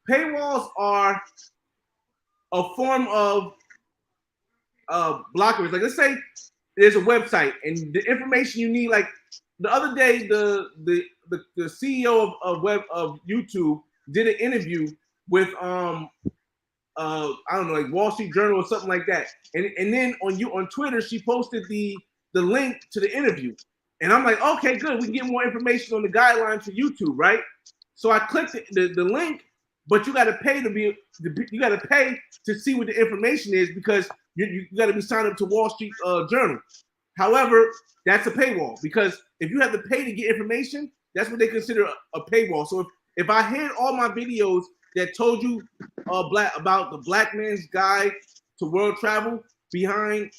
Paywalls are a form of blockers. Like, let's say there's a website and the information you need. Like the other day, the CEO of YouTube did an interview with I don't know, like Wall Street Journal or something like that. And then on Twitter, she posted the link to the interview. And I'm like, okay, good. We can get more information on the guidelines for YouTube, right? So I clicked the link, but you got to pay to see what the information is because you got to be signed up to Wall Street Journal. However, that's a paywall because if you have to pay to get information, that's what they consider a paywall. So if I hid all my videos that told you about the black man's guide to world travel behind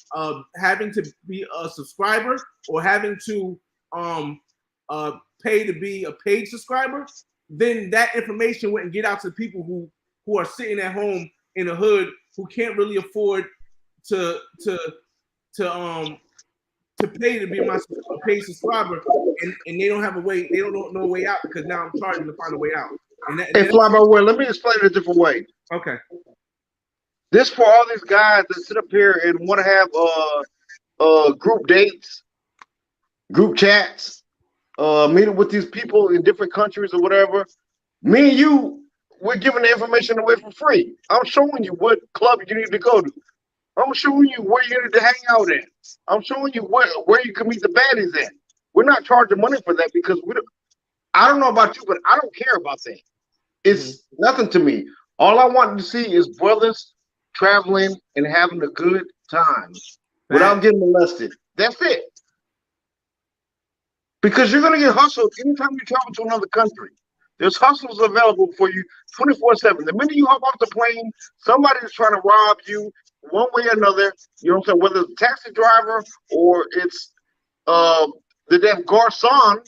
having to be a subscriber or having to pay to be a paid subscriber, then that information wouldn't get out to people who are sitting at home in the hood who can't really afford to pay to be a paid subscriber, and they don't have a way, they don't know a way out because now I'm charging to find a way out. Hey, Flyboy, let me explain it a different way. Okay. This for all these guys that sit up here and want to have group dates, group chats, meeting with these people in different countries or whatever. Me and you, we're giving the information away for free. I'm showing you what club you need to go to. I'm showing you where you need to hang out at. I'm showing you where you can meet the baddies at. We're not charging money for that because I don't know about you, but I don't care about that. It's nothing to me. All I want to see is brothers traveling and having a good time without getting molested. That's it. Because you're going to get hustled anytime you travel to another country. There's hustles available for you 24/7. The minute you hop off the plane, somebody is trying to rob you one way or another. You know what I'm saying? Whether it's a taxi driver or it's the damn garçon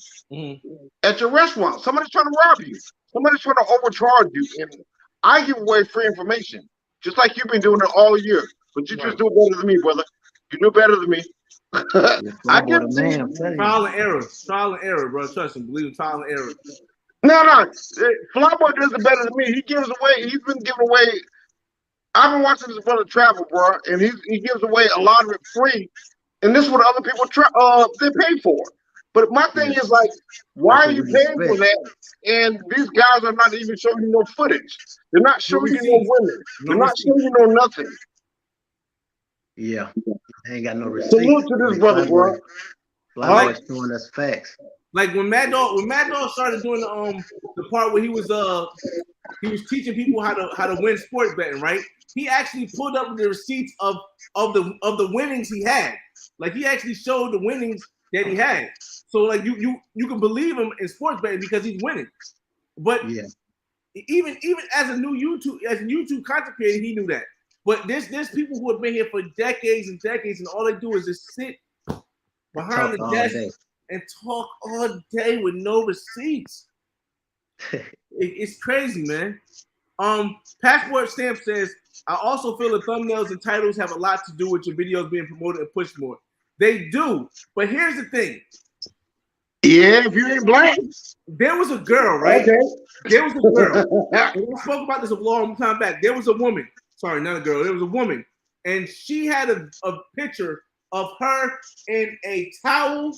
at your restaurant. Somebody's trying to rob you. Somebody's trying to overcharge you. And I give away free information, just like you've been doing it all year. But you just do it better than me, brother. You do better than me. I give trial and error, bro. Trust me, believe in trial and error. No. Flyboy does it better than me. He gives away. He's been giving away I've been watching this brother travel, bro, and he gives away a lot of it free, and this is what other people they pay for. But my thing is like, why Like are what you we paying for expect. that? And these guys are not even showing you no footage. They're not No showing you no receipts. women. No They're not receipts. showing you no nothing. Yeah, they ain't got no receipts. Salute to this brother, bro. Flyboy showing us facts. Like when Mad Dog started doing the part where he was teaching people how to win sports betting, right? He actually pulled up the receipts of the winnings he had. Like he actually showed the winnings that he had. So like you can believe him in sports betting because he's winning. But Yeah, even as a YouTube content creator, he knew that. But there's people who have been here for decades and decades, and all they do is just sit behind the desk and talk all day with no receipts. It's crazy, man. Passport Stamp says, I also feel the thumbnails and titles have a lot to do with your videos being promoted and pushed more. They do, but here's the thing. Yeah, if you ain't black. There was a girl, right? Okay. There was a girl. And I spoke about this a long time back. There was a woman. Sorry, not a girl. There was a woman. And she had a picture of her in a towel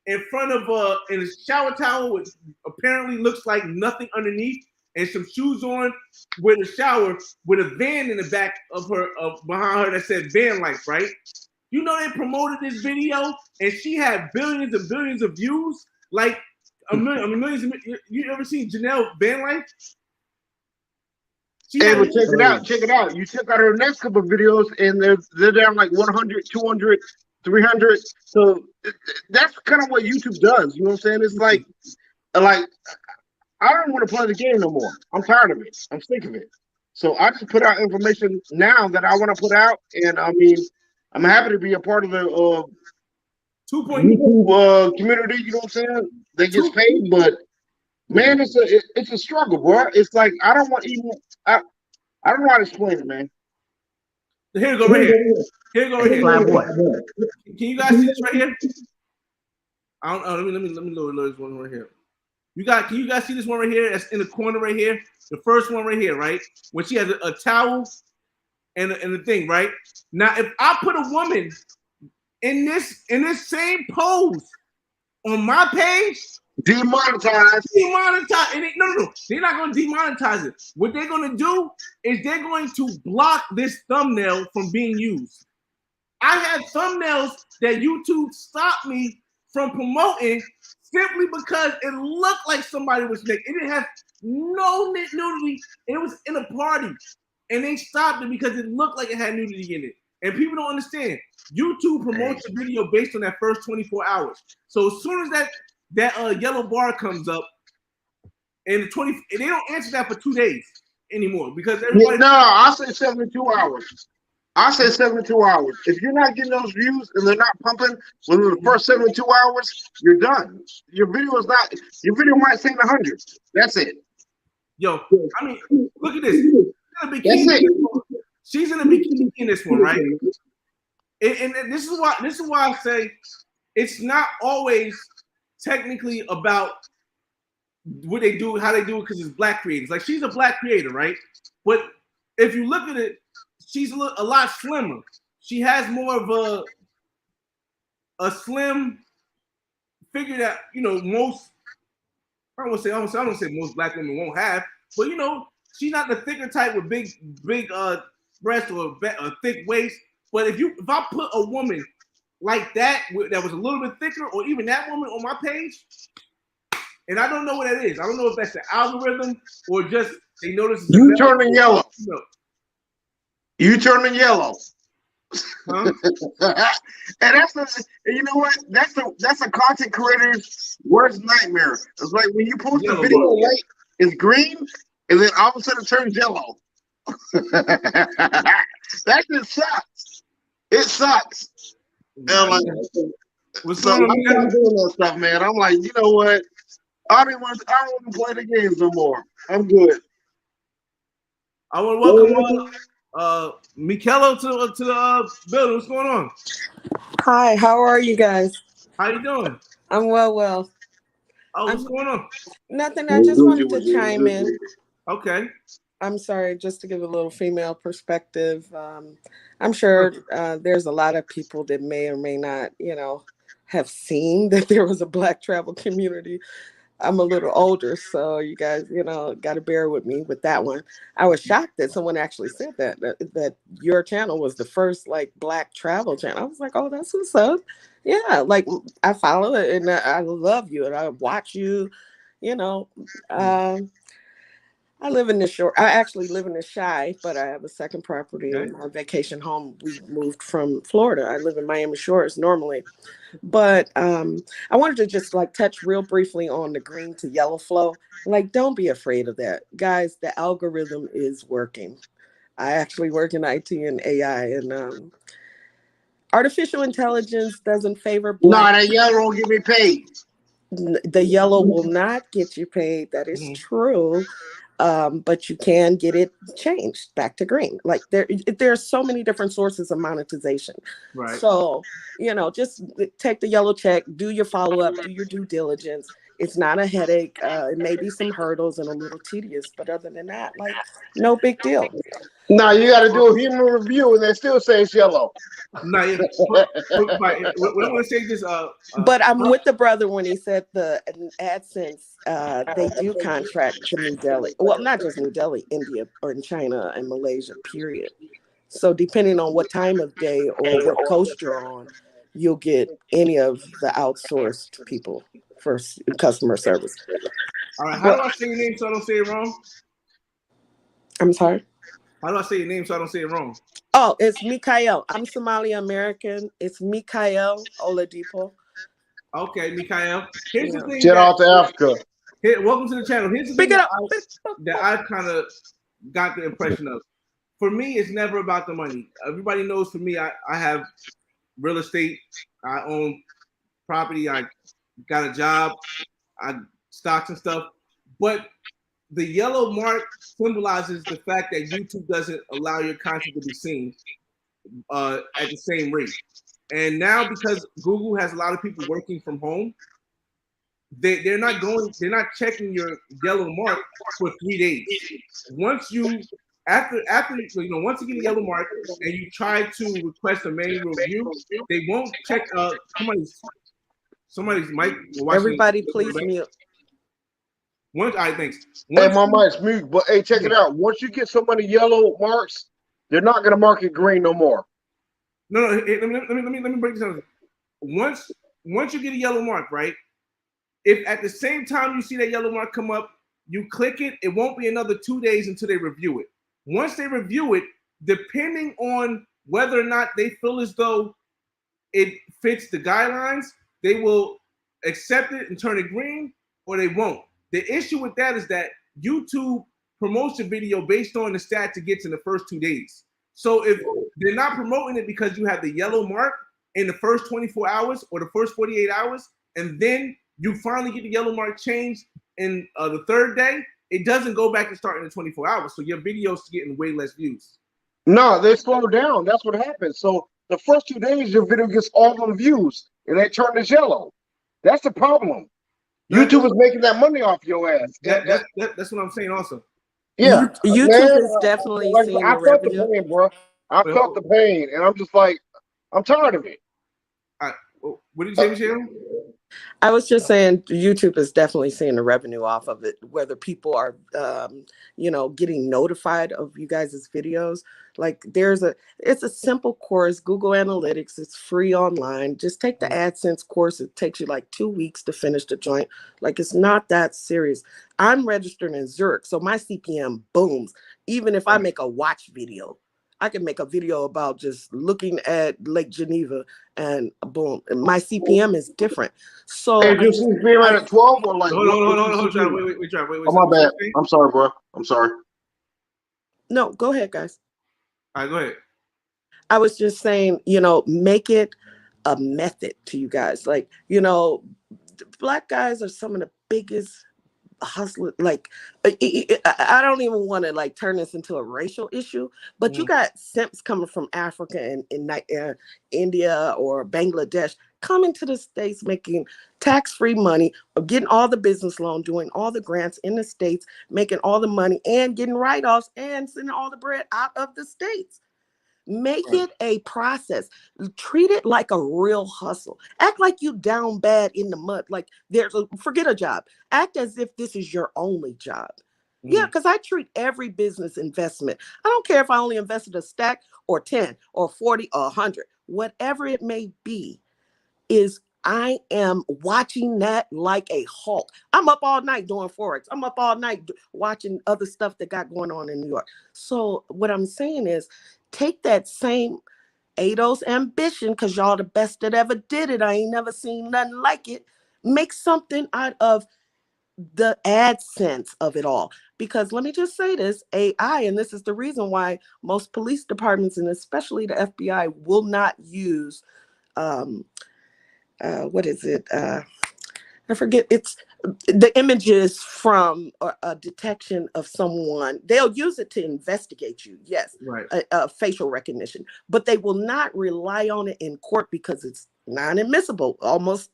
in front of in a shower towel, which apparently looks like nothing underneath, and some shoes on with a shower with a van in the back of her, behind her that said van life, right? You know they promoted this video and she had billions and billions of views, like millions. You ever seen Janelle Van Life? Hey, but check it out. You check out her next couple of videos, and they're down like 100, 200, 300. So that's kind of what YouTube does. You know what I'm saying? It's like I don't want to play the game no more. I'm tired of it. I'm sick of it. So I just put out information now that I want to put out, and I mean, I'm happy to be a part of the YouTube community. You know what I'm saying? That gets paid, but man, it's a struggle, bro. It's like I don't know how to explain it, man. Here you go, right here. Here you go, right here. Can you guys see this right here? I don't know. Let me lower this one right here. Can you guys see this one right here? That's in the corner right here. The first one right here, right? When she has a towel and the thing, right? Now, if I put a woman in this same pose on my page, demonetize. No. They're not going to demonetize it. What they're going to do is they're going to block this thumbnail from being used. I had thumbnails that YouTube stopped me from promoting simply because it looked like somebody was naked. It didn't have no nudity. It was in a party. And they stopped it because it looked like it had nudity in it. And people don't understand. YouTube promotes a video based on that first 24 hours. So as soon as that yellow bar comes up, and they don't answer that for 2 days anymore because everybody. No, I say 72 hours. I say 72 hours. If you're not getting those views and they're not pumping within the first 72 hours, you're done. Your video might say 100. That's it. Yo, I mean, look at this. She's in a bikini in this one, right? And this is why I say it's not always technically about what they do, how they do it, because it's black creators. Like she's a black creator, right? But if you look at it, she's a lot slimmer. She has more of a slim figure that most. I don't want to say most black women won't have, but she's not the thicker type with big breasts or a thick waist. But if I put a woman like that that was a little bit thicker, or even that woman on my page, and I don't know what that is. I don't know if that's the algorithm or just they notice you turning yellow. You turning yellow. Huh? And you know what? That's a content creator's worst nightmare. It's like when you post a video late, it's green, and then all of a sudden it turns yellow. That just sucks. It sucks. And like, what's going on? I'm doing that stuff, man. I'm like, you know what? I don't want to play the games no more. I'm good. I want to welcome Michelo to the building. What's going on? Hi, how are you guys? How you doing? I'm well. Oh, what's going on? Nothing. I just wanted to chime in. Okay. I'm sorry, just to give a little female perspective. I'm sure there's a lot of people that may or may not, have seen that there was a Black travel community. I'm a little older, so you guys, got to bear with me with that one. I was shocked that someone actually said that your channel was the first like Black travel channel. I was like, oh, that's what's up. Yeah, like I follow it and I love you and I watch you. You know, um, I live in the shore. I actually live in the Shy, but I have a second property Okay. in my vacation home. We moved from Florida. I live in Miami Shores normally, but I wanted to just like touch real briefly on the green to yellow flow. Like, don't be afraid of that, guys. The algorithm is working. I actually work in IT and AI, and artificial intelligence doesn't favor No, Black. that yellow don't get me paid. The yellow will not get you paid. That is Mhm. true. But you can get it changed back to green. Like there are so many different sources of monetization. Right. So, just take the yellow check, do your follow up, do your due diligence. It's not a headache. It may be some hurdles and a little tedious, but other than that, like no big deal. No, you got to do a human review, and they still say it's yellow. No, yeah. Right. What I want to say is this. But I'm with the brother when he said the AdSense, they do contract to New Delhi. Well, not just New Delhi, India or in China and Malaysia, period. So depending on what time of day or what coast you're on, you'll get any of the outsourced people for customer service. All right. How But do I say your name so I don't say it wrong? I'm sorry. How do I say your name so I don't say it wrong? Oh, it's Mikael. I'm Somali American. It's Mikael Oladipo. Okay, Mikhail. Here's the Yeah. thing Jet that off to Africa. here, welcome to the channel. Here's the Pick thing it that up. I kind of got the impression of. For me, it's never about the money. Everybody knows for me, I have real estate. I own property. I got a job. I stocks and stuff. But the yellow mark symbolizes the fact that YouTube doesn't allow your content to be seen at the same rate. And now because Google has a lot of people working from home, they're not checking your yellow mark for 3 days. Once you after once you get a yellow mark and you try to request a manual review, they won't check somebody's mic. We're watching Everybody, it. please mute. Once I think Hey, once my mic's mute, but hey, check it out. Once you get so many yellow marks, they're not gonna mark it green no more. no, let me break this down. Once you get a yellow mark, right? If at the same time you see that yellow mark come up, you click it, it won't be another 2 days until they review it. Once they review it, depending on whether or not they feel as though it fits the guidelines, they will accept it and turn it green, or they won't. The issue with that is that YouTube promotes your video based on the stats it gets in the first 2 days. So if they're not promoting it because you have the yellow mark in the first 24 hours or the first 48 hours, and then you finally get the yellow mark changed in the third day, it doesn't go back and start in the 24 hours. So your video's getting way less views. No, they slow down. That's what happens. So the first 2 days, your video gets all them views, and they turn this yellow. That's the problem. YouTube is making that money off your ass. That's what I'm saying also. Yeah, YouTube man. is definitely Like, seeing I the felt the revenue. pain, bro. I felt the pain, and I'm just like, I'm tired of it. What did you say, Michelle? I was just saying YouTube is definitely seeing the revenue off of it, whether people are, getting notified of you guys' videos. Like it's a simple course, Google Analytics, it's free online. Just take the AdSense course. It takes you like 2 weeks to finish the joint. Like it's not that serious. I'm registered in Zurich, so my CPM booms. Even if I make a watch video, I can make a video about just looking at Lake Geneva and boom, my CPM is different. So Hey, you see me at 12 or like? Hold on. Wait. Oh, my bad. I'm sorry, bro. I'm sorry. No, go ahead, guys. All right, go ahead. I was just saying, make it a method to you guys. Like, Black guys are some of the biggest hustler. Like, I don't even want to like turn this into a racial issue, but you got simps coming from Africa and India or Bangladesh. coming to the States, making tax-free money, getting all the business loan, doing all the grants in the States, making all the money and getting write-offs and sending all the bread out of the States. Make it a process. Treat it like a real hustle. Act like you down bad in the mud. Like forget a job. Act as if this is your only job. Yeah, because I treat every business investment. I don't care if I only invested a stack or 10 or 40 or 100, whatever it may be, is I am watching that like a hawk. I'm up all night doing Forex. I'm up all night watching other stuff that got going on in New York. So what I'm saying is take that same ADOS ambition, because y'all the best that ever did it. I ain't never seen nothing like it. Make something out of the AdSense of it all. Because let me just say this, AI, and this is the reason why most police departments and especially the FBI will not use what is it? I forget. It's the images from a detection of someone. They'll use it to investigate you. Yes, right. Facial recognition, but they will not rely on it in court because it's non-admissible. Almost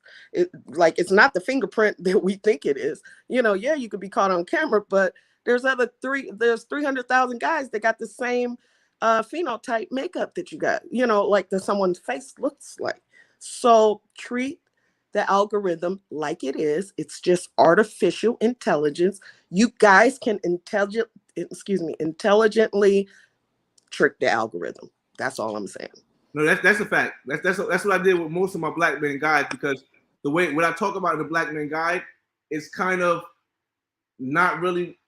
like it's not the fingerprint that we think it is. You know, yeah, you could be caught on camera, but there's 300,000 guys that got the same phenotype makeup that you got. You know, like someone's face looks like. So treat the algorithm like it is. It's just artificial intelligence. You guys can intelligently trick the algorithm. That's all I'm saying. No, that's a fact. That's what I did with most of my Black Men Guides, because the way when I talk about the Black Men Guide, it's kind of not really.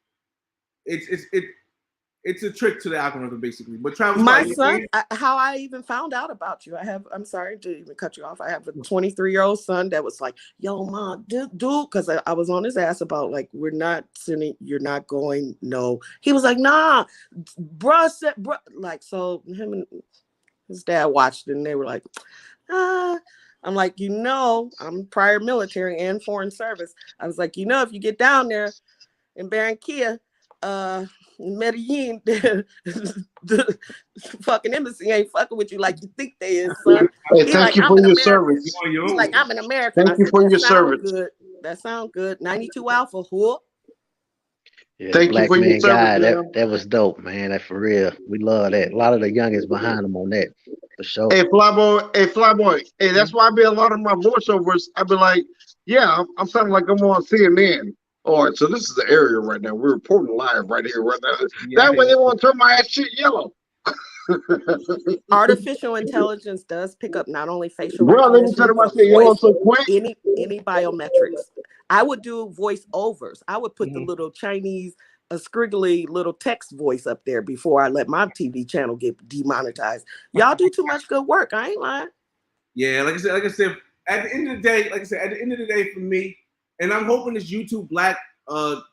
It's a trick to the algorithm, basically. But Travis, my son, how I even found out about you, I'm sorry to even cut you off. I have a 23-year-old son that was like, yo, mom, dude, because I was on his ass about like, we're not sending, you're not going, no. He was like, nah, bruh said, bruh. Like, so him and his dad watched it and they were like, I'm like, I'm prior military and foreign service. I was like, if you get down there in Barranquilla, Medellin, the fucking embassy ain't fucking with you like you think they is, son. Hey, thank you for your service. He's like, I'm an American. Thank you for your service. Good. That sound good. 92 Alpha, whoop. Yeah, thank you for your service. That was dope, man. That for real. We love that. A lot of the youngest behind them on that, for sure. Hey, Flyboy. Hey, that's why I be a lot of my voiceovers. I be like, yeah, I'm sounding like I'm on CNN. All right, so this is the area right now. We're reporting live right here, right now. Yeah, that way they won't turn my ass shit yellow. Artificial intelligence does pick up not only facial recognition, let me my shit yellow so quick. Any biometrics. I would do voiceovers. I would put the little Chinese, scriggly little text voice up there before I let my TV channel get demonetized. Y'all do too much good work. I ain't lying. Yeah, like I said, at the end of the day, for me, and I'm hoping this YouTube Black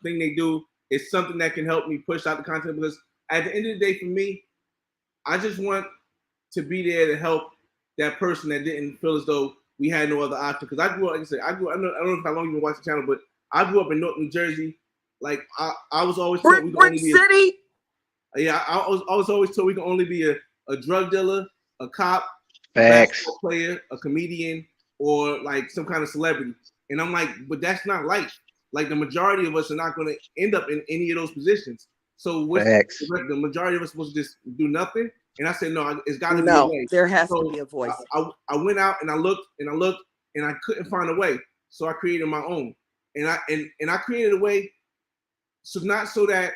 thing they do is something that can help me push out the content, because at the end of the day, for me, I just want to be there to help that person that didn't feel as though we had no other option. Because I grew up, like I said, I don't know how long you've been watching the channel, but I grew up in North New Jersey. Like I was always told we could only be I was always told we can only be a drug dealer, a cop, a basketball player, a comedian, or like some kind of celebrity. And I'm like, but that's not life. Like the majority of us are not going to end up in any of those positions. So the majority of us supposed to just do nothing? And I said, no, it's got to be a way. There has to be a voice. I went out and I looked and I couldn't find a way. So I created my own. And I created a way, so not so that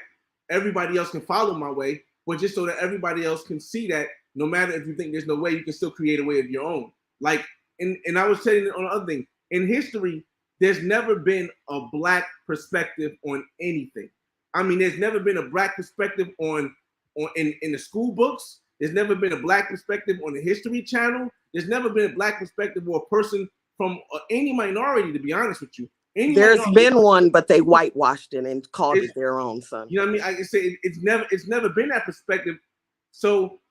everybody else can follow my way, but just so that everybody else can see that no matter if you think there's no way, you can still create a way of your own. Like, and I was telling you on the other thing, in history, there's never been a Black perspective on anything. I mean, there's never been a Black perspective in the school books. There's never been a Black perspective on the History Channel. There's never been a Black perspective or a person from any minority, to be honest with you. There's been one, but they whitewashed it and called it their own, son. You know what I mean? I say it's never been that perspective. So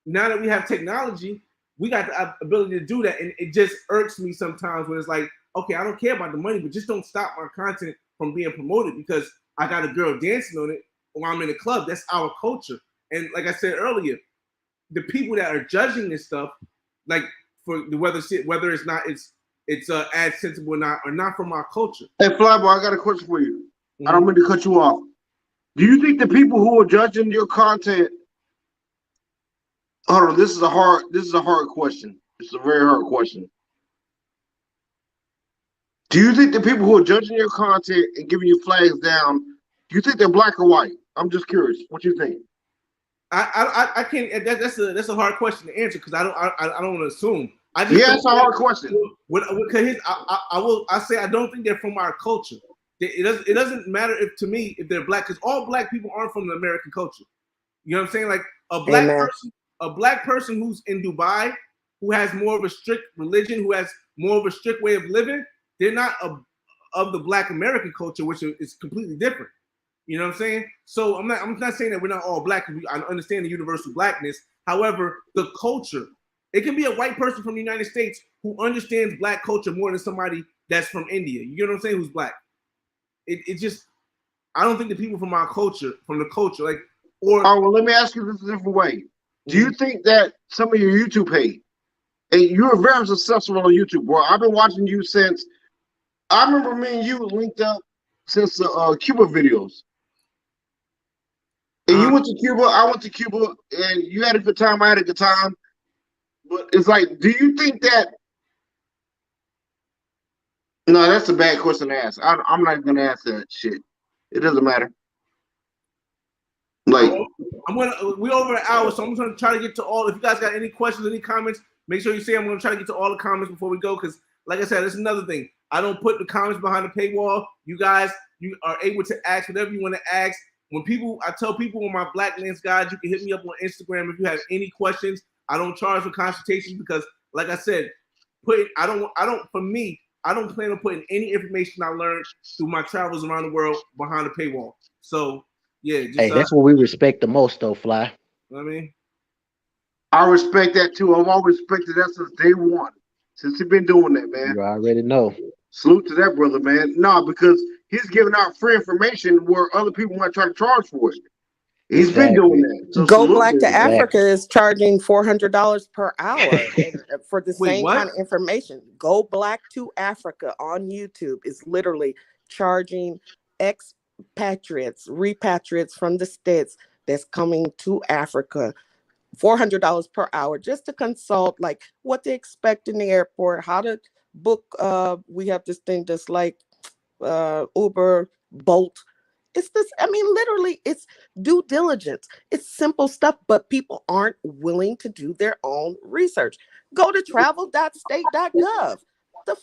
now that we have technology, we got the ability to do that, and it just irks me sometimes when it's like, okay, I don't care about the money, but just don't stop my content from being promoted because I got a girl dancing on it or I'm in a club. That's our culture. And like I said earlier, the people that are judging this stuff, like for whether it's not it's as sensible or not from our culture. Hey, Flyboy, I got a question for you. Mm-hmm. I don't mean to cut you off. Do you think the people who are judging your content? Hold on, this is a hard question. It's a very hard question. Do you think the people who are judging your content and giving you flags down, do you think they're black or white? I'm just curious. What you think? I can't. That's a hard question to answer because I don't want to assume. It's a hard question. I say I don't think they're from our culture. It doesn't matter to me if they're black because all black people aren't from the American culture. You know what I'm saying? Like a black person who's in Dubai, who has more of a strict religion, who has more of a strict way of living, they're not of the black American culture, which is completely different. You know what I'm saying? So I'm not saying that we're not all black. I understand the universal blackness. However, the culture, it can be a white person from the United States who understands black culture more than somebody that's from India. You know what I'm saying? Who's black? It just, I don't think the people from our culture, well, let me ask you this a different way. Do you think that some of your YouTube page, and you're very successful on YouTube, bro? I've been watching you since, I remember me and you linked up since the Cuba videos. And you went to Cuba, I went to Cuba, and you had a good time, I had a good time. But it's like, do you think that? No, that's a bad question to ask. I'm not gonna ask that shit. It doesn't matter. Like, we're over an hour, so I'm gonna try to get to all. If you guys got any questions, any comments, make sure you say. I'm gonna try to get to all the comments before we go, because like I said, that's another thing. I don't put the comments behind the paywall. You guys, you are able to ask whatever you want to ask. I tell people on my Black Lens Guide, you can hit me up on Instagram if you have any questions. I don't charge for consultations because, like I said, I don't plan on putting any information I learned through my travels around the world behind the paywall. So yeah, that's what we respect the most, though, Fly. You know what I mean, I respect that too. I've always respected that since day one. Since you've been doing that, man. You already know. Salute to that brother, man. No, because he's giving out free information where other people might try to charge for it. He's been doing that. So Go Black to Africa is charging $400 per hour for the same kind of information. Go Black to Africa on YouTube is literally charging expatriates, repatriates from the States that's coming to Africa $400 per hour just to consult like what they expect in the airport, how to book. We have this thing that's like Uber, Bolt. It's this, I mean, literally, it's due diligence. It's simple stuff, but people aren't willing to do their own research. Go to travel.state.gov.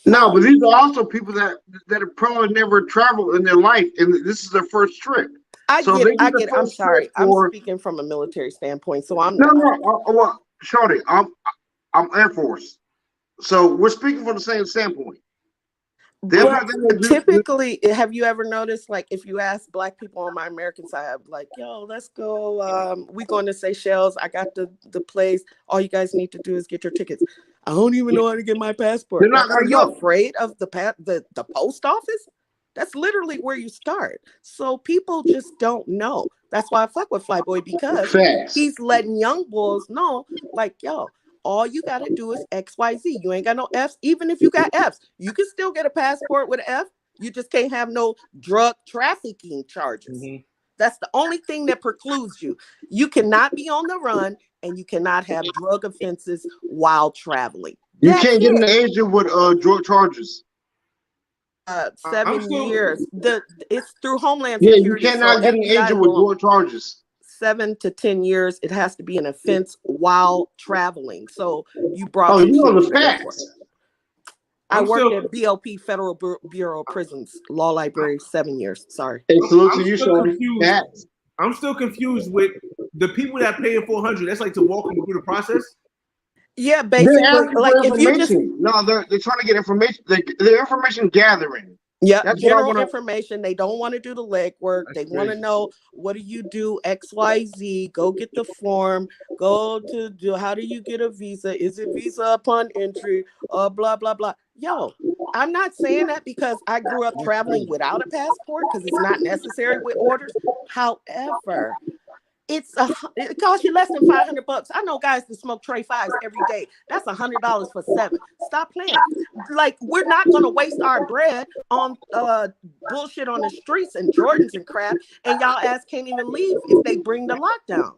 No, but these are also people that have probably never traveled in their life, and this is their first trip. I get it. I'm sorry. I'm speaking from a military standpoint, so I'm well, Shorty, I'm Air Force, so we're speaking from the same standpoint. Typically, have you ever noticed, like, if you ask Black people on my American side, like, yo, let's go, we going to Seychelles, I got the place, all you guys need to do is get your tickets. I don't even know how to get my passport. Like, are you afraid of the post office? That's literally where you start. So people just don't know. That's why I fuck with Flyboy, because he's letting young bulls know, like, yo, all you got to do is XYZ. You ain't got no Fs. Even if you got Fs, you can still get a passport with an F. You just can't have no drug trafficking charges. Mm-hmm. That's the only thing that precludes you. You cannot be on the run, and you cannot have drug offenses while traveling. You can't get an agent with drug charges. 7 years. It's through Homeland Security. You cannot get an agent with drug charges. 7 to 10 years, it has to be an offense while traveling. So you brought. Oh, you know the facts. I worked at BOP, Federal Bureau of Prisons, Law Library, 7 years. Sorry. Hey, salute to you, Sean. I'm still confused with the people that pay $400. That's like to walk them through the process. Yeah, basically, like if you just they're trying to get information. They're information gathering. Yeah, that's general information. They don't want to do the legwork. They want to know, what do you do? XYZ. Go get the form. Go to how do you get a visa? Is it visa upon entry? Blah blah blah. Yo, I'm not saying that because I grew up traveling without a passport because it's not necessary with orders. However, It costs you less than $500. I know guys that smoke Tray Fives every day. That's $100 for 7. Stop playing. Like, we're not gonna waste our bread on bullshit on the streets and Jordans and crap, and y'all ass can't even leave if they bring the lockdown.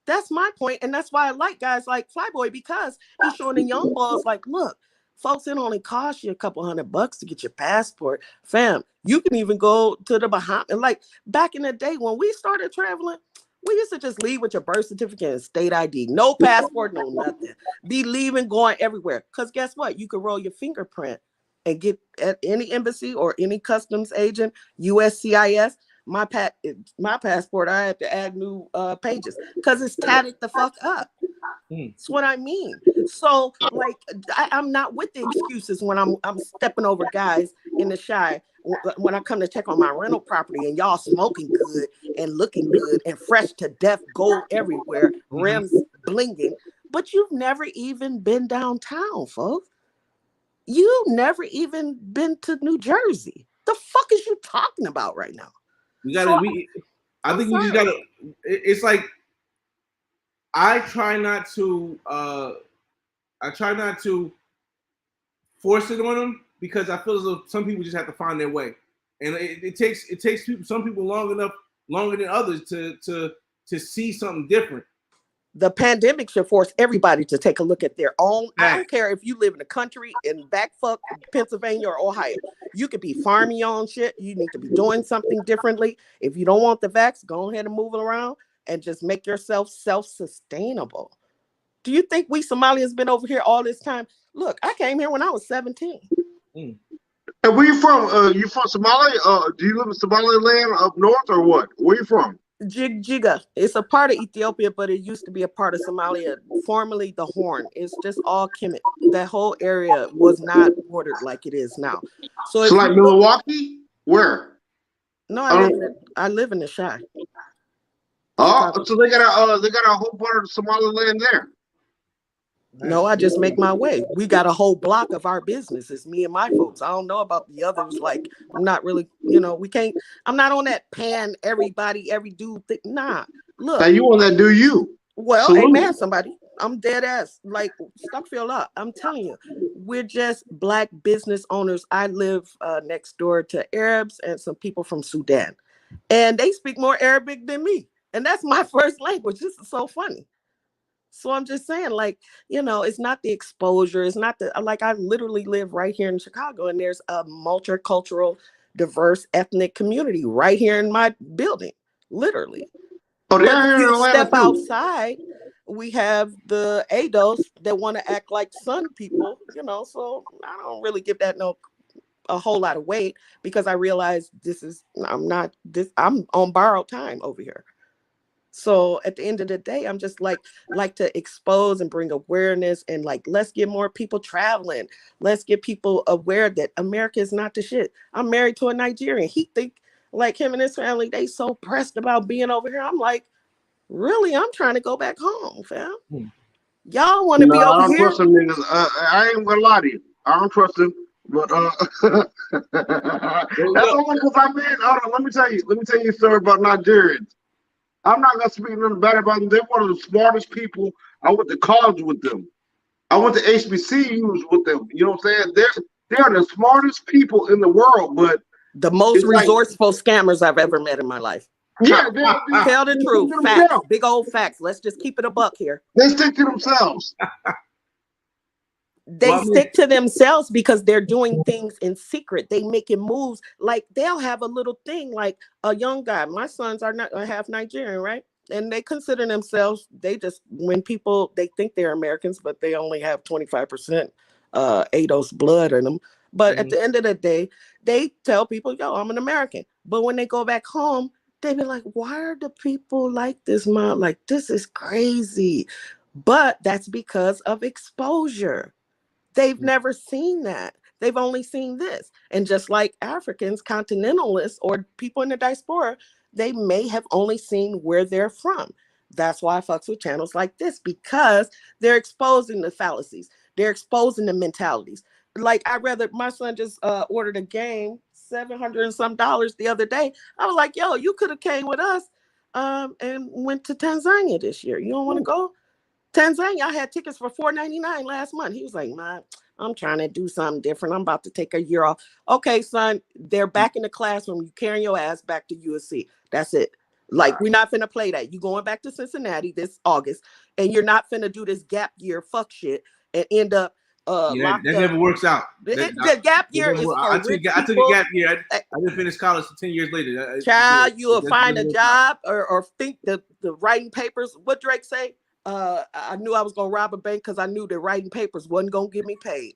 That's my point, and that's why I like guys like Flyboy, because he's showing the young boys like, look, folks, it only costs you a couple $100 to get your passport, fam. You can even go to the Bahamas. Like back in the day when we started traveling, we used to just leave with your birth certificate and state ID, no passport, no nothing. Be leaving, going everywhere. Because guess what? You could roll your fingerprint and get at any embassy or any customs agent, USCIS. My passport, I had to add new pages because it's tatted the fuck up. That's what I mean. So, like, I'm not with the excuses when I'm stepping over guys in the shy when I come to check on my rental property and y'all smoking good and looking good and fresh to death, gold everywhere, rims blinging, but you've never even been downtown, folks. You've never even been to New Jersey. The fuck is you talking about right now? We gotta. I think we just gotta. It's like I try not to. I try not to force it on them because I feel as though some people just have to find their way, and it takes some people longer than others to see something different. The pandemic should force everybody to take a look at their own. I don't care if you live in the country in backfuck Pennsylvania or Ohio. You could be farming your own shit. You need to be doing something differently. If you don't want the vax, go ahead and move it around and just make yourself self-sustainable. Do you think we Somalians been over here all this time? Look, I came here when I was 17. And where you from? You from Somalia? Do you live in Somaliland up north or what? Where you from? Jigjiga. It's a part of Ethiopia, but it used to be a part of Somalia, formerly the Horn. It's just all Kemet. That whole area was not bordered like it is now. So it's like Milwaukee? Where? No, I live in the Shy. Oh, Chicago. So they got a whole part of Somaliland there. No, I just make my way. We got a whole block of our business. It's me and my folks. I don't know about the others. Like, I'm not really, we can't, I'm not on that pan everybody, every dude thing. Nah, look. Now you on that do you. Well, amen, somebody. I'm dead ass. Like, stop feel up. I'm telling you, we're just Black business owners. I live next door to Arabs and some people from Sudan. And they speak more Arabic than me. And that's my first language. This is so funny. So I'm just saying, like, it's not the exposure. It's not like, I literally live right here in Chicago, and there's a multicultural, diverse ethnic community right here in my building, literally. Oh, but if you step outside, we have the ADOS that want to act like Sun people, so I don't really give that a whole lot of weight because I realize I'm on borrowed time over here. So at the end of the day, I'm just like to expose and bring awareness and let's get more people traveling. Let's get people aware that America is not the shit. I'm married to a Nigerian. He think like him and his family, they so pressed about being over here. I'm like, really? I'm trying to go back home, fam. Y'all want to be over here? I don't trust them niggas. I ain't gonna lie to you. I don't trust them. But that's only because I've been. Hold on, let me tell you a story about Nigerians. I'm not gonna speak nothing bad about them. They're one of the smartest people. I went to college with them. I went to HBCUs with them. You know what I'm saying? They're the smartest people in the world, but the most resourceful scammers I've ever met in my life. Yeah, tell the truth. Facts, big old facts. Let's just keep it a buck here. They stick to themselves. They stick to themselves because they're doing things in secret. They making moves. Like they'll have a little thing, like a young guy. My sons are not half Nigerian, right? And they consider themselves, when people, they think they're Americans, but they only have 25% ADOS blood in them. But at the end of the day, they tell people, yo, I'm an American. But when they go back home, they be like, why are the people like this, Mom? Like, this is crazy. But that's because of exposure. They've never seen that. They've only seen this. And just like Africans, continentalists, or people in the diaspora, they may have only seen where they're from. That's why I fucks with channels like this, because they're exposing the fallacies. They're exposing the mentalities. Like my son just ordered a game, $700 and some the other day. I was like, yo, you could have came with us and went to Tanzania this year. You don't want to go? Tanzania, I had tickets for $4.99 last month. He was like, "Man, I'm trying to do something different. I'm about to take a year off." Okay, son, they're back in the classroom. You carrying your ass back to USC. That's it. Like, we're not finna play that. You going back to Cincinnati this August, and you're not finna do this gap year fuck shit and end up locked that up. never works out. The gap year is for I rich took a people. gap year. I didn't finish college for 10 years later. Child, you will find a job or think the writing papers. What Drake say? I knew I was gonna rob a bank because I knew the writing papers wasn't gonna get me paid.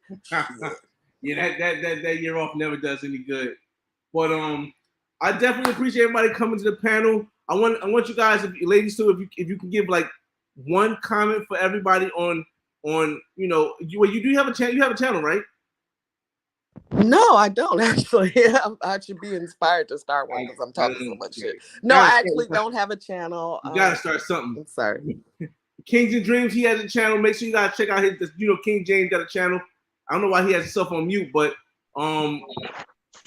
Yeah, that year off never does any good. But I definitely appreciate everybody coming to the panel. I want you guys, ladies too, if you can give like one comment for everybody on you do have a channel. You have a channel, right? No, I don't actually. I should be inspired to start one because I'm talking so much shit. No, I actually don't have a channel. You gotta start something. I'm sorry. Kings and Dreams, he has a channel. Make sure you guys check out his. King James got a channel. I don't know why he has himself on mute, but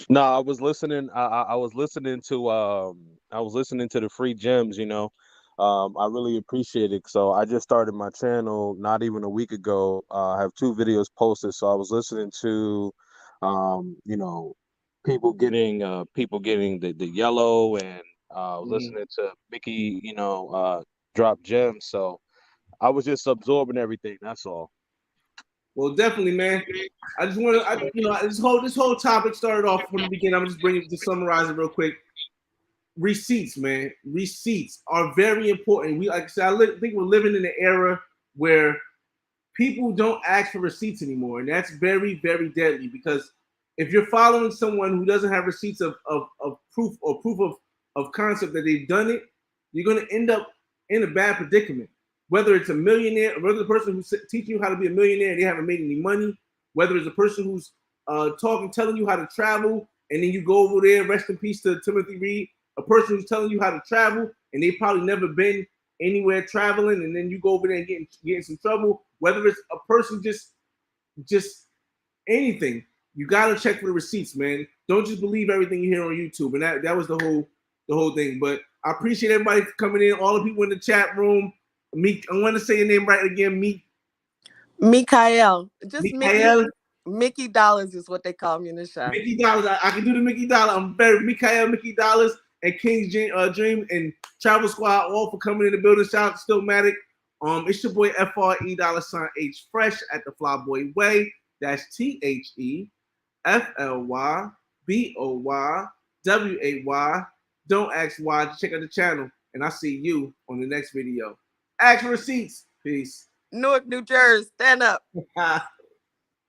No, I was listening. I was listening to the free gems. I really appreciate it. So I just started my channel not even a week ago. I have 2 videos posted. So I was listening to, people getting the yellow, and listening to Mickey, drop gems. So I was just absorbing everything. That's all. Well, definitely, man. I just want to, this whole topic started off from the beginning. I'm just bringing it to summarize it real quick. Receipts, man. Receipts are very important. Like I said, I think we're living in an era where people don't ask for receipts anymore, and that's very, very deadly. Because if you're following someone who doesn't have receipts of proof or proof of concept that they've done it, you're going to end up in a bad predicament. Whether it's a millionaire, or whether the person who's teaching you how to be a millionaire and they haven't made any money, whether it's a person who's telling you how to travel, and then you go over there, rest in peace to Timothy Reed, a person who's telling you how to travel, and they've probably never been anywhere traveling, and then you go over there and get in some trouble. Whether it's a person just anything, you gotta check for the receipts, man. Don't just believe everything you hear on YouTube, and that was the whole thing. But I appreciate everybody for coming in, all the people in the chat room. I want to say your name right again, Mikael. Just Mikael. Mickey Dollars is what they call me in the shop. Mickey Dollars. I can do the Mickey Dollar. I'm very Mikael, Mickey Dollars, and King's Dream and Travel Squad all for coming in the building. Shout out to Stillmatic. It's your boy FRE$H Fresh at the Flyboy Way. That's THEFLYBOYWAY. Don't ask why. Just check out the channel, and I'll see you on the next video. Ask for receipts. Peace. Newark, New Jersey. Stand up.